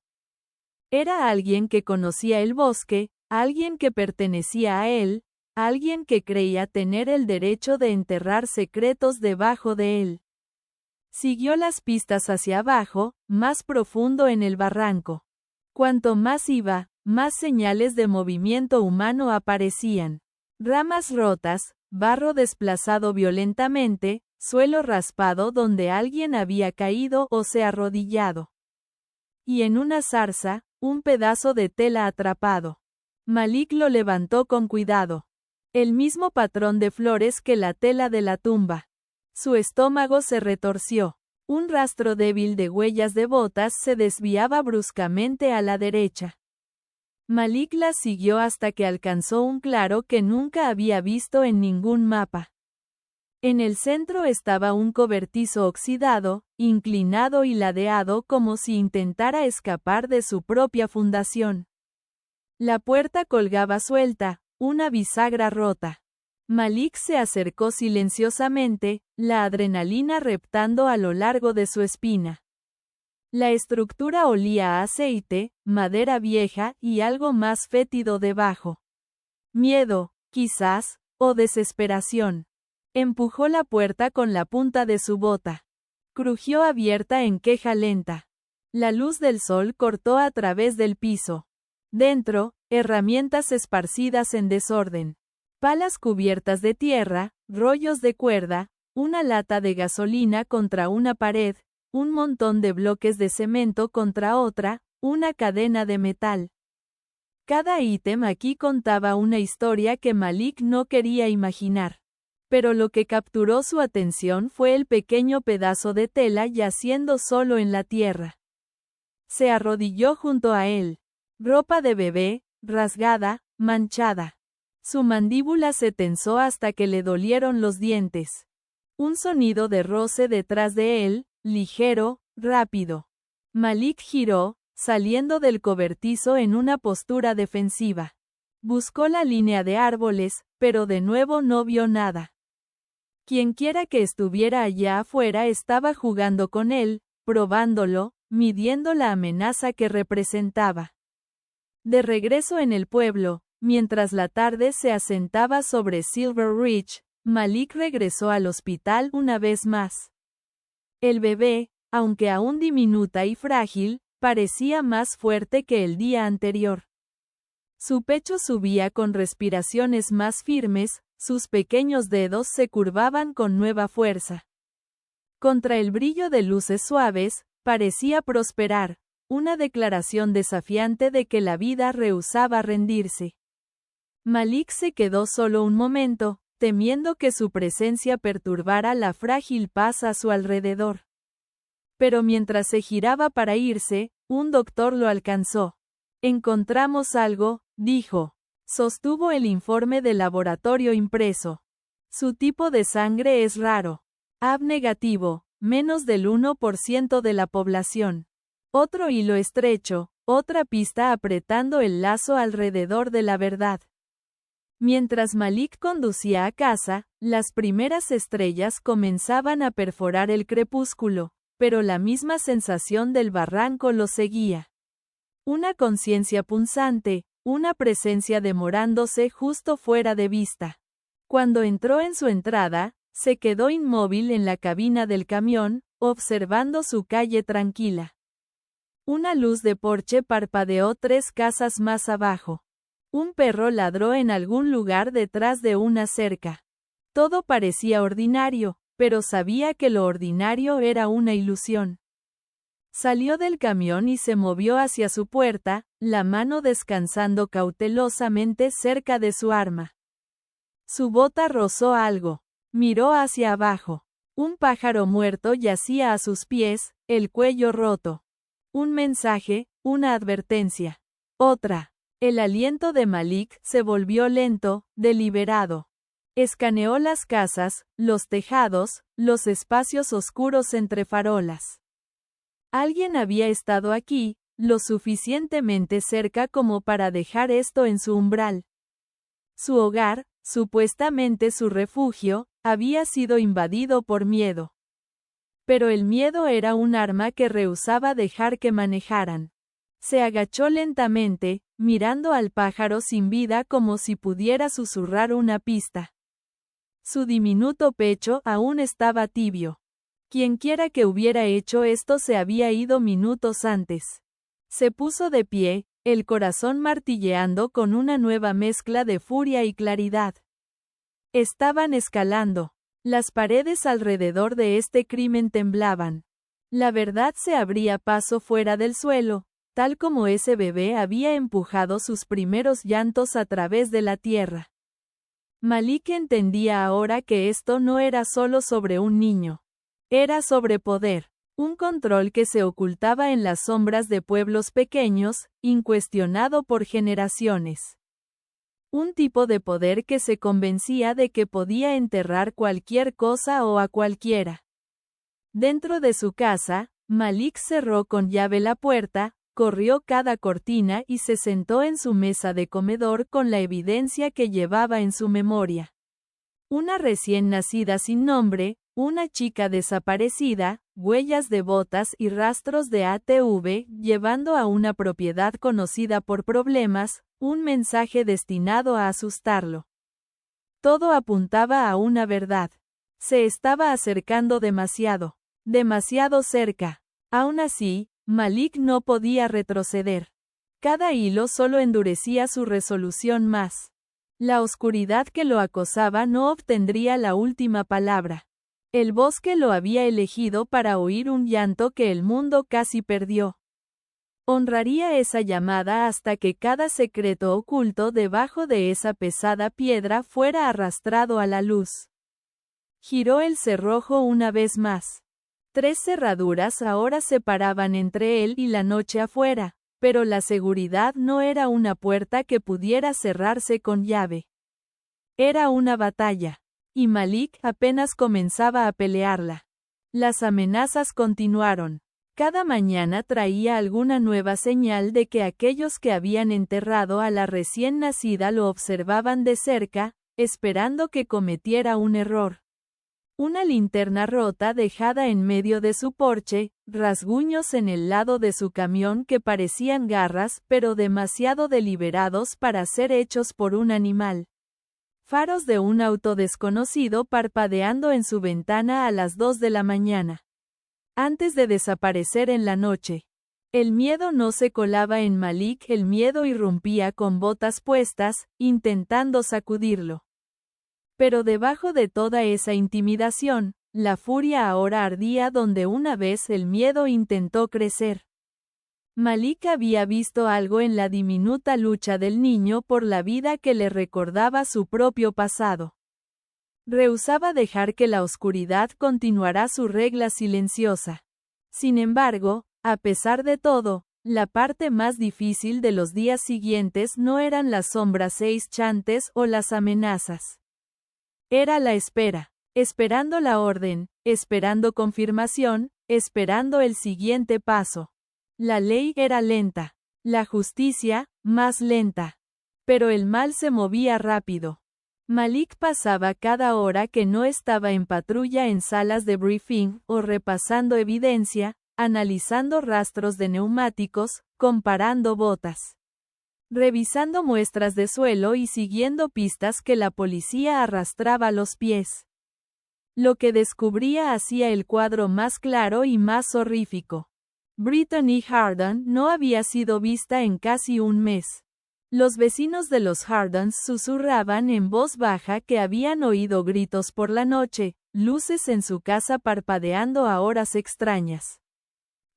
Era alguien que conocía el bosque, alguien que pertenecía a él, alguien que creía tener el derecho de enterrar secretos debajo de él. Siguió las pistas hacia abajo, más profundo en el barranco. Cuanto más iba, más señales de movimiento humano aparecían. Ramas rotas, barro desplazado violentamente, suelo raspado donde alguien había caído o se arrodillado. Y en una zarza, un pedazo de tela atrapado. Malik lo levantó con cuidado. El mismo patrón de flores que la tela de la tumba. Su estómago se retorció. Un rastro débil de huellas de botas se desviaba bruscamente a la derecha. Malik la siguió hasta que alcanzó un claro que nunca había visto en ningún mapa. En el centro estaba un cobertizo oxidado, inclinado y ladeado como si intentara escapar de su propia fundación. La puerta colgaba suelta, una bisagra rota. Malik se acercó silenciosamente, la adrenalina reptando a lo largo de su espina. La estructura olía a aceite, madera vieja y algo más fétido debajo. Miedo, quizás, o desesperación. Empujó la puerta con la punta de su bota. Crujió abierta en queja lenta. La luz del sol cortó a través del piso. Dentro, herramientas esparcidas en desorden. Palas cubiertas de tierra, rollos de cuerda, una lata de gasolina contra una pared, un montón de bloques de cemento contra otra, una cadena de metal. Cada ítem aquí contaba una historia que Malik no quería imaginar. Pero lo que capturó su atención fue el pequeño pedazo de tela yaciendo solo en la tierra. Se arrodilló junto a él. Ropa de bebé, rasgada, manchada. Su mandíbula se tensó hasta que le dolieron los dientes. Un sonido de roce detrás de él, ligero, rápido. Malik giró, saliendo del cobertizo en una postura defensiva. Buscó la línea de árboles, pero de nuevo no vio nada. Quienquiera que estuviera allá afuera estaba jugando con él, probándolo, midiendo la amenaza que representaba. De regreso en el pueblo, mientras la tarde se asentaba sobre Silver Ridge, Malik regresó al hospital una vez más. El bebé, aunque aún diminuta y frágil, parecía más fuerte que el día anterior. Su pecho subía con respiraciones más firmes, sus pequeños dedos se curvaban con nueva fuerza. Contra el brillo de luces suaves, parecía prosperar, una declaración desafiante de que la vida rehusaba rendirse. Malik se quedó solo un momento, temiendo que su presencia perturbara la frágil paz a su alrededor. Pero mientras se giraba para irse, un doctor lo alcanzó. Encontramos algo, dijo. Sostuvo el informe del laboratorio impreso. Su tipo de sangre es raro. AB negativo, menos del 1% de la población. Otro hilo estrecho, otra pista apretando el lazo alrededor de la verdad. Mientras Malik conducía a casa, las primeras estrellas comenzaban a perforar el crepúsculo, pero la misma sensación del barranco lo seguía. Una conciencia punzante, una presencia demorándose justo fuera de vista. Cuando entró en su entrada, se quedó inmóvil en la cabina del camión, observando su calle tranquila. Una luz de porche parpadeó 3 casas más abajo. Un perro ladró en algún lugar detrás de una cerca. Todo parecía ordinario, pero sabía que lo ordinario era una ilusión. Salió del camión y se movió hacia su puerta, la mano descansando cautelosamente cerca de su arma. Su bota rozó algo. Miró hacia abajo. Un pájaro muerto yacía a sus pies, el cuello roto. Un mensaje, una advertencia. Otra. El aliento de Malik se volvió lento, deliberado. Escaneó las casas, los tejados, los espacios oscuros entre farolas. Alguien había estado aquí, lo suficientemente cerca como para dejar esto en su umbral. Su hogar, supuestamente su refugio, había sido invadido por miedo. Pero el miedo era un arma que rehusaba dejar que manejaran. Se agachó lentamente, mirando al pájaro sin vida como si pudiera susurrar una pista. Su diminuto pecho aún estaba tibio. Quienquiera que hubiera hecho esto se había ido minutos antes. Se puso de pie, el corazón martilleando con una nueva mezcla de furia y claridad. Estaban escalando. Las paredes alrededor de este crimen temblaban. La verdad se abría paso fuera del suelo, tal como ese bebé había empujado sus primeros llantos a través de la tierra. Malik entendía ahora que esto no era solo sobre un niño. Era sobre poder, un control que se ocultaba en las sombras de pueblos pequeños, incuestionado por generaciones. Un tipo de poder que se convencía de que podía enterrar cualquier cosa o a cualquiera. Dentro de su casa, Malik cerró con llave la puerta, corrió cada cortina y se sentó en su mesa de comedor con la evidencia que llevaba en su memoria. Una recién nacida sin nombre, una chica desaparecida, huellas de botas y rastros de ATV, llevando a una propiedad conocida por problemas, un mensaje destinado a asustarlo. Todo apuntaba a una verdad. Se estaba acercando demasiado cerca. Aún así, Malik no podía retroceder. Cada hilo solo endurecía su resolución más. La oscuridad que lo acosaba no obtendría la última palabra. El bosque lo había elegido para oír un llanto que el mundo casi perdió. Honraría esa llamada hasta que cada secreto oculto debajo de esa pesada piedra fuera arrastrado a la luz. Giró el cerrojo una vez más. 3 cerraduras ahora separaban entre él y la noche afuera, pero la seguridad no era una puerta que pudiera cerrarse con llave. Era una batalla. Y Malik apenas comenzaba a pelearla. Las amenazas continuaron. Cada mañana traía alguna nueva señal de que aquellos que habían enterrado a la recién nacida lo observaban de cerca, esperando que cometiera un error. Una linterna rota dejada en medio de su porche, rasguños en el lado de su camión que parecían garras pero demasiado deliberados para ser hechos por un animal. Faros de un auto desconocido parpadeando en su ventana a las 2 de la mañana. Antes de desaparecer en la noche. El miedo no se colaba en Malik, el miedo irrumpía con botas puestas, intentando sacudirlo. Pero debajo de toda esa intimidación, la furia ahora ardía donde una vez el miedo intentó crecer. Malik había visto algo en la diminuta lucha del niño por la vida que le recordaba su propio pasado. Rehusaba dejar que la oscuridad continuara su regla silenciosa. Sin embargo, a pesar de todo, la parte más difícil de los días siguientes no eran las sombras chantes o las amenazas. Era la espera, esperando la orden, esperando confirmación, esperando el siguiente paso. La ley era lenta, la justicia, más lenta. Pero el mal se movía rápido. Malik pasaba cada hora que no estaba en patrulla en salas de briefing o repasando evidencia, analizando rastros de neumáticos, comparando botas, revisando muestras de suelo y siguiendo pistas que la policía arrastraba a los pies. Lo que descubría hacía el cuadro más claro y más horrífico. Brittany Harden no había sido vista en casi un mes. Los vecinos de los Hardens susurraban en voz baja que habían oído gritos por la noche, luces en su casa parpadeando a horas extrañas.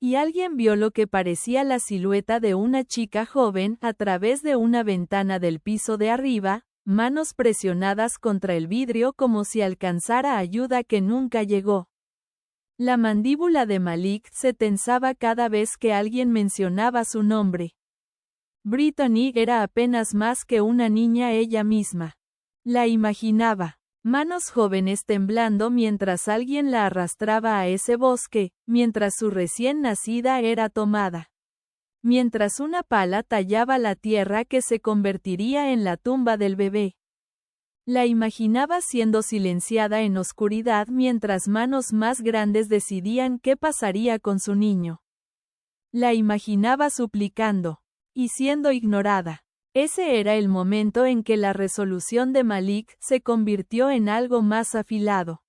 Y alguien vio lo que parecía la silueta de una chica joven a través de una ventana del piso de arriba, manos presionadas contra el vidrio como si alcanzara ayuda que nunca llegó. La mandíbula de Malik se tensaba cada vez que alguien mencionaba su nombre. Brittany era apenas más que una niña ella misma. La imaginaba. Manos jóvenes temblando mientras alguien la arrastraba a ese bosque, mientras su recién nacida era tomada. Mientras una pala tallaba la tierra que se convertiría en la tumba del bebé. La imaginaba siendo silenciada en oscuridad mientras manos más grandes decidían qué pasaría con su niño. La imaginaba suplicando. Y siendo ignorada. Ese era el momento en que la resolución de Malik se convirtió en algo más afilado.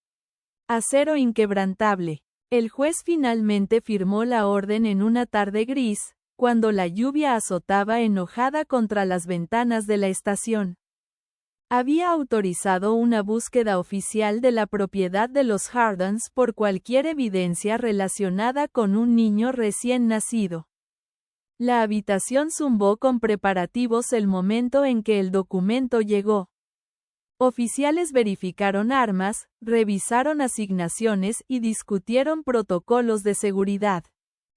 Acero inquebrantable. El juez finalmente firmó la orden en una tarde gris, cuando la lluvia azotaba enojada contra las ventanas de la estación. Había autorizado una búsqueda oficial de la propiedad de los Hardens por cualquier evidencia relacionada con un niño recién nacido. La habitación zumbó con preparativos el momento en que el documento llegó. Oficiales verificaron armas, revisaron asignaciones y discutieron protocolos de seguridad.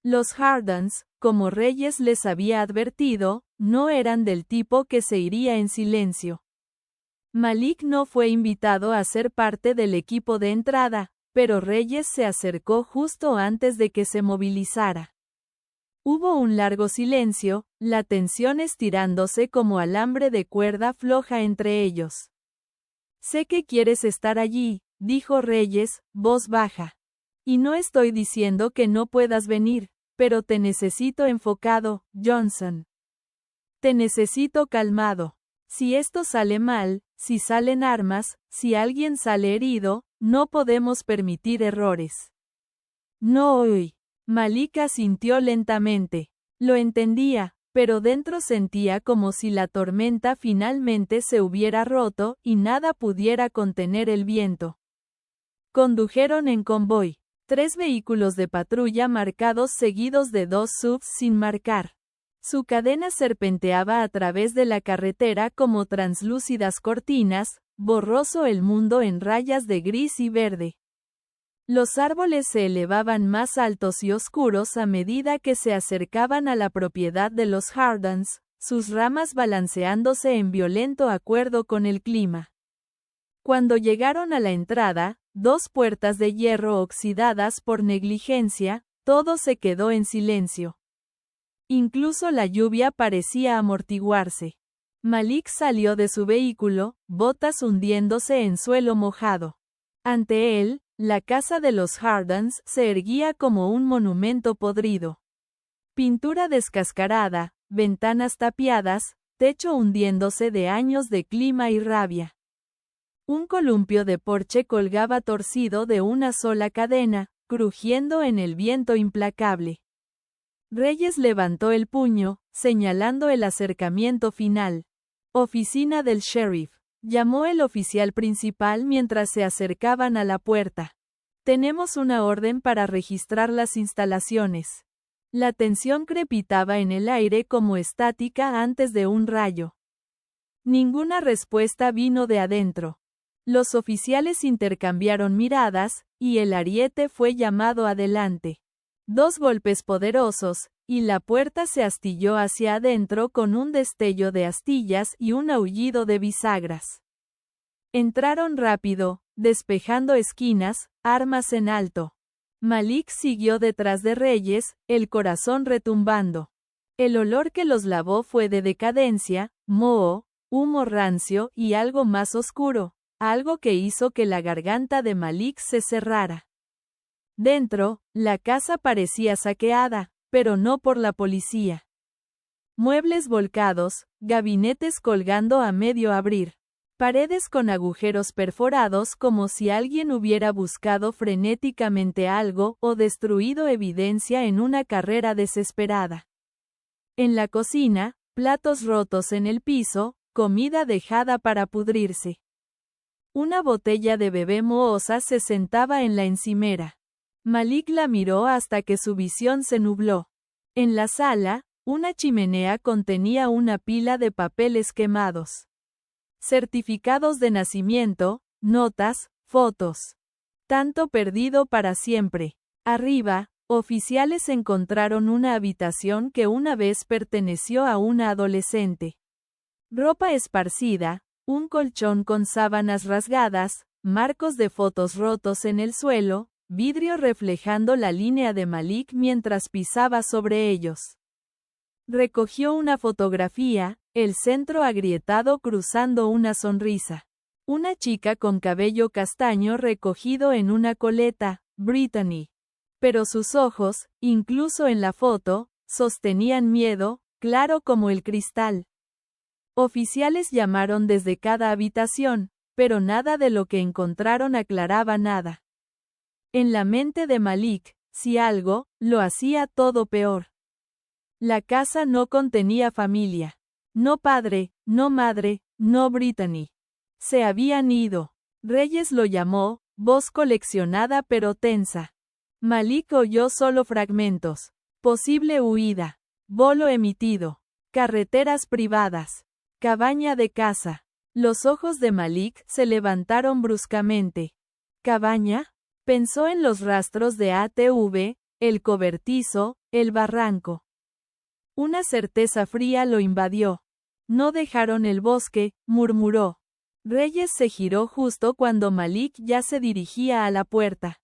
Los Hardens, como Reyes les había advertido, no eran del tipo que se iría en silencio. Malik no fue invitado a ser parte del equipo de entrada, pero Reyes se acercó justo antes de que se movilizara. Hubo un largo silencio, la tensión estirándose como alambre de cuerda floja entre ellos. Sé que quieres estar allí, dijo Reyes, voz baja. Y no estoy diciendo que no puedas venir, pero te necesito enfocado, Johnson. Te necesito calmado. Si esto sale mal, si salen armas, si alguien sale herido, no podemos permitir errores. No hoy. Malik asintió lentamente. Lo entendía, pero dentro sentía como si la tormenta finalmente se hubiera roto y nada pudiera contener el viento. Condujeron en convoy. 3 vehículos de patrulla marcados seguidos de 2 SUVs sin marcar. Su cadena serpenteaba a través de la carretera como translúcidas cortinas, borroso el mundo en rayas de gris y verde. Los árboles se elevaban más altos y oscuros a medida que se acercaban a la propiedad de los Hardens, sus ramas balanceándose en violento acuerdo con el clima. Cuando llegaron a la entrada, 2 puertas de hierro oxidadas por negligencia, todo se quedó en silencio. Incluso la lluvia parecía amortiguarse. Malik salió de su vehículo, botas hundiéndose en suelo mojado. Ante él, la casa de los Hardens se erguía como un monumento podrido. Pintura descascarada, ventanas tapiadas, techo hundiéndose de años de clima y rabia. Un columpio de porche colgaba torcido de una sola cadena, crujiendo en el viento implacable. Reyes levantó el puño, señalando el acercamiento final. Oficina del sheriff. Llamó el oficial principal mientras se acercaban a la puerta. Tenemos una orden para registrar las instalaciones. La tensión crepitaba en el aire como estática antes de un rayo. Ninguna respuesta vino de adentro. Los oficiales intercambiaron miradas, y el ariete fue llamado adelante. 2 golpes poderosos, y la puerta se astilló hacia adentro con un destello de astillas y un aullido de bisagras. Entraron rápido, despejando esquinas, armas en alto. Malik siguió detrás de Reyes, el corazón retumbando. El olor que los lavó fue de decadencia, moho, humo rancio y algo más oscuro, algo que hizo que la garganta de Malik se cerrara. Dentro, la casa parecía saqueada, pero no por la policía. Muebles volcados, gabinetes colgando a medio abrir. Paredes con agujeros perforados como si alguien hubiera buscado frenéticamente algo o destruido evidencia en una carrera desesperada. En la cocina, platos rotos en el piso, comida dejada para pudrirse. Una botella de bebé mohosa se sentaba en la encimera. Malik la miró hasta que su visión se nubló. En la sala, una chimenea contenía una pila de papeles quemados. Certificados de nacimiento, notas, fotos. Tanto perdido para siempre. Arriba, oficiales encontraron una habitación que una vez perteneció a una adolescente. Ropa esparcida, un colchón con sábanas rasgadas, marcos de fotos rotos en el suelo, vidrio reflejando la línea de Malik mientras pisaba sobre ellos. Recogió una fotografía, el centro agrietado cruzando una sonrisa. Una chica con cabello castaño recogido en una coleta, Brittany. Pero sus ojos, incluso en la foto, sostenían miedo, claro como el cristal. Oficiales llamaron desde cada habitación, pero nada de lo que encontraron aclaraba nada. En la mente de Malik, si algo, lo hacía todo peor. La casa no contenía familia. No padre, no madre, no Brittany. Se habían ido. Reyes lo llamó, voz coleccionada pero tensa. Malik oyó solo fragmentos. Posible huida. Bolo emitido. Carreteras privadas. Cabaña de casa. Los ojos de Malik se levantaron bruscamente. ¿Cabaña? Pensó en los rastros de ATV, el cobertizo, el barranco. Una certeza fría lo invadió. No dejaron el bosque, murmuró. Reyes se giró justo cuando Malik ya se dirigía a la puerta.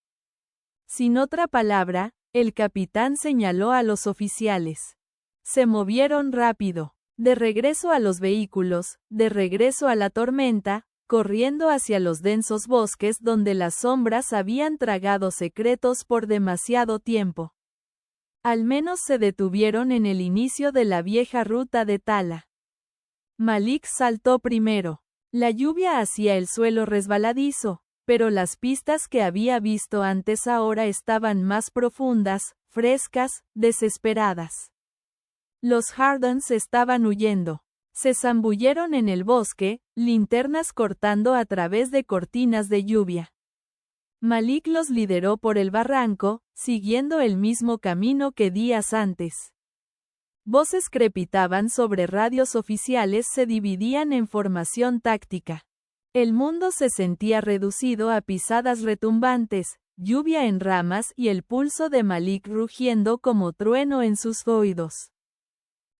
Sin otra palabra, el capitán señaló a los oficiales. Se movieron rápido, de regreso a los vehículos, de regreso a la tormenta, corriendo hacia los densos bosques donde las sombras habían tragado secretos por demasiado tiempo. Al menos se detuvieron en el inicio de la vieja ruta de Tala. Malik saltó primero. La lluvia hacía el suelo resbaladizo, pero las pistas que había visto antes ahora estaban más profundas, frescas, desesperadas. Los Hardens estaban huyendo. Se zambulleron en el bosque, linternas cortando a través de cortinas de lluvia. Malik los lideró por el barranco, siguiendo el mismo camino que días antes. Voces crepitaban sobre radios oficiales se dividían en formación táctica. El mundo se sentía reducido a pisadas retumbantes, lluvia en ramas y el pulso de Malik rugiendo como trueno en sus oídos.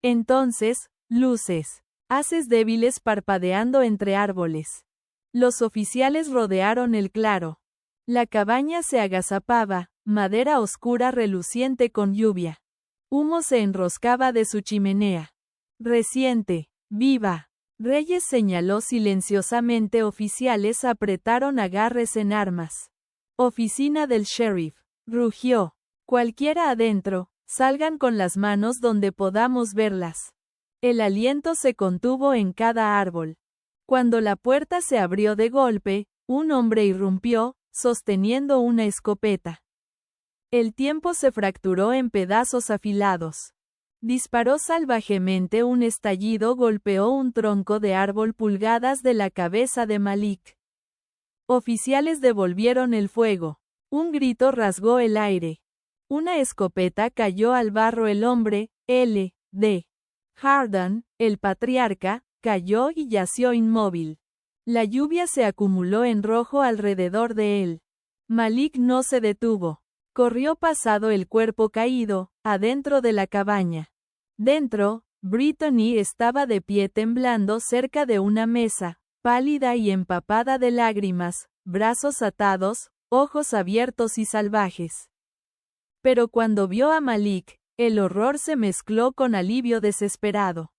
Entonces, luces. Haces débiles parpadeando entre árboles. Los oficiales rodearon el claro. La cabaña se agazapaba, madera oscura reluciente con lluvia. Humo se enroscaba de su chimenea. Reciente, viva. Reyes señaló silenciosamente. Oficiales apretaron agarres en armas. Oficina del sheriff. Rugió. Cualquiera adentro, salgan con las manos donde podamos verlas. El aliento se contuvo en cada árbol. Cuando la puerta se abrió de golpe, un hombre irrumpió, sosteniendo una escopeta. El tiempo se fracturó en pedazos afilados. Disparó salvajemente, un estallido golpeó un tronco de árbol pulgadas de la cabeza de Malik. Oficiales devolvieron el fuego. Un grito rasgó el aire. Una escopeta cayó al barro. El hombre, L.D. Hardon, el patriarca, cayó y yació inmóvil. La lluvia se acumuló en rojo alrededor de él. Malik no se detuvo. Corrió pasado el cuerpo caído, adentro de la cabaña. Dentro, Brittany estaba de pie temblando cerca de una mesa, pálida y empapada de lágrimas, brazos atados, ojos abiertos y salvajes. Pero cuando vio a Malik, el horror se mezcló con alivio desesperado.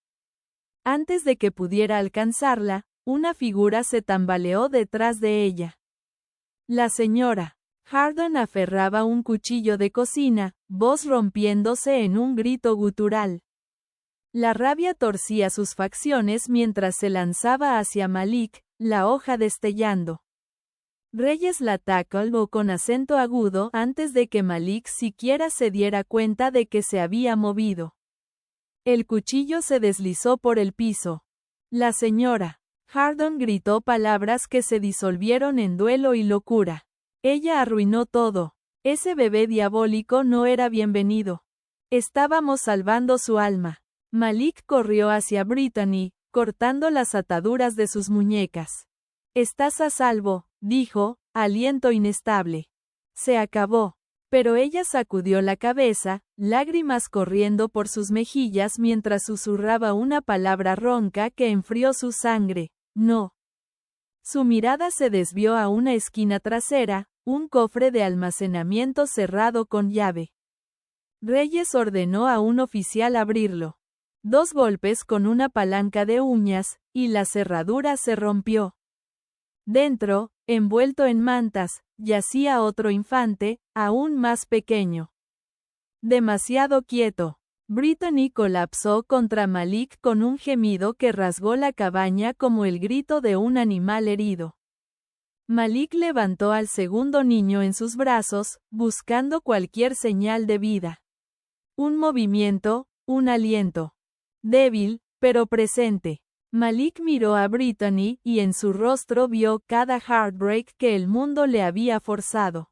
Antes de que pudiera alcanzarla, una figura se tambaleó detrás de ella. La señora Hardon aferraba un cuchillo de cocina, voz rompiéndose en un grito gutural. La rabia torcía sus facciones mientras se lanzaba hacia Malik, la hoja destellando. Reyes la tacleó con acento agudo antes de que Malik siquiera se diera cuenta de que se había movido. El cuchillo se deslizó por el piso. La señora Hardon gritó palabras que se disolvieron en duelo y locura. Ella arruinó todo. Ese bebé diabólico no era bienvenido. Estábamos salvando su alma. Malik corrió hacia Brittany, cortando las ataduras de sus muñecas. Estás a salvo, dijo, aliento inestable. Se acabó. Pero ella sacudió la cabeza, lágrimas corriendo por sus mejillas mientras susurraba una palabra ronca que enfrió su sangre. No. Su mirada se desvió a una esquina trasera, un cofre de almacenamiento cerrado con llave. Reyes ordenó a un oficial abrirlo. 2 golpes con una palanca de uñas, y la cerradura se rompió. Dentro, envuelto en mantas, yacía otro infante, aún más pequeño. Demasiado quieto. Brittany colapsó contra Malik con un gemido que rasgó la cabaña como el grito de un animal herido. Malik levantó al segundo niño en sus brazos, buscando cualquier señal de vida. Un movimiento, un aliento. Débil, pero presente. Malik miró a Brittany y en su rostro vio cada heartbreak que el mundo le había forzado.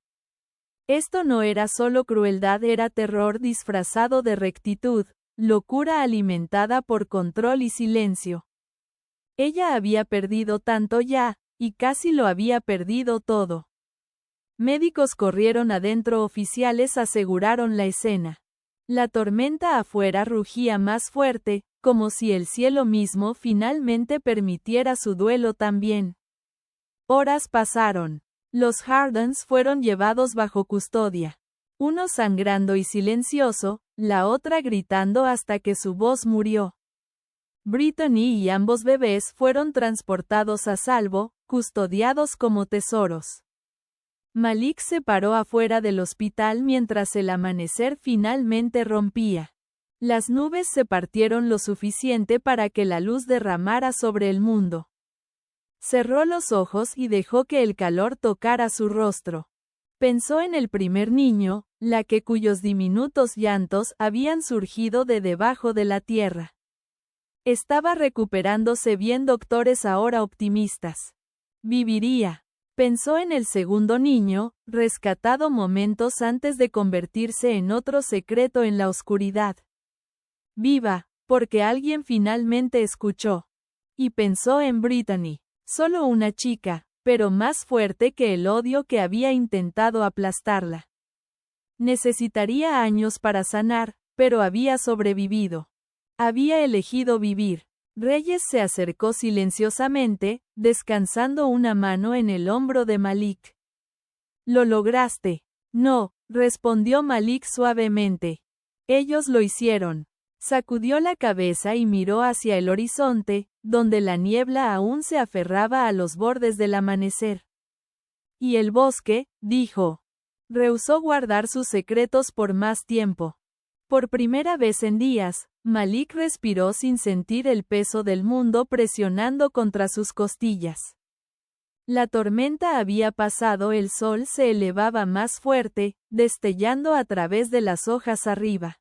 Esto no era solo crueldad, era terror disfrazado de rectitud, locura alimentada por control y silencio. Ella había perdido tanto ya, y casi lo había perdido todo. Médicos corrieron adentro, oficiales aseguraron la escena. La tormenta afuera rugía más fuerte, como si el cielo mismo finalmente permitiera su duelo también. Horas pasaron. Los Hardons fueron llevados bajo custodia. Uno sangrando y silencioso, la otra gritando hasta que su voz murió. Brittany y ambos bebés fueron transportados a salvo, custodiados como tesoros. Malik se paró afuera del hospital mientras el amanecer finalmente rompía. Las nubes se partieron lo suficiente para que la luz derramara sobre el mundo. Cerró los ojos y dejó que el calor tocara su rostro. Pensó en el primer niño, la que cuyos diminutos llantos habían surgido de debajo de la tierra. Estaba recuperándose bien, doctores ahora optimistas. Viviría. Pensó en el segundo niño, rescatado momentos antes de convertirse en otro secreto en la oscuridad. Viva, porque alguien finalmente escuchó. Y pensó en Brittany. Solo una chica, pero más fuerte que el odio que había intentado aplastarla. Necesitaría años para sanar, pero había sobrevivido. Había elegido vivir. Reyes se acercó silenciosamente, descansando una mano en el hombro de Malik. «Lo lograste». «No», respondió Malik suavemente. «Ellos lo hicieron». Sacudió la cabeza y miró hacia el horizonte, donde la niebla aún se aferraba a los bordes del amanecer. «Y el bosque», dijo. Rehusó guardar sus secretos por más tiempo. Por primera vez en días, Malik respiró sin sentir el peso del mundo presionando contra sus costillas. La tormenta había pasado, el sol se elevaba más fuerte, destellando a través de las hojas arriba.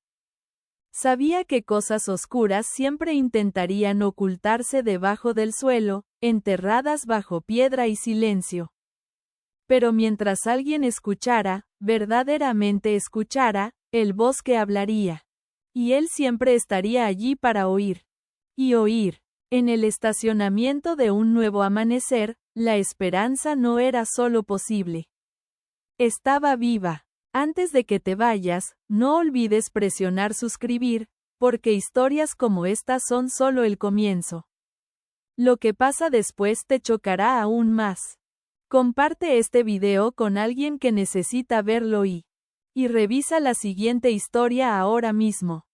Sabía que cosas oscuras siempre intentarían ocultarse debajo del suelo, enterradas bajo piedra y silencio. Pero mientras alguien escuchara, verdaderamente escuchara, el bosque hablaría. Y él siempre estaría allí para oír. Y oír. En el estacionamiento de un nuevo amanecer, la esperanza no era solo posible. Estaba viva. Antes de que te vayas, no olvides presionar suscribir, porque historias como esta son solo el comienzo. Lo que pasa después te chocará aún más. Comparte este video con alguien que necesita verlo y revisa la siguiente historia ahora mismo.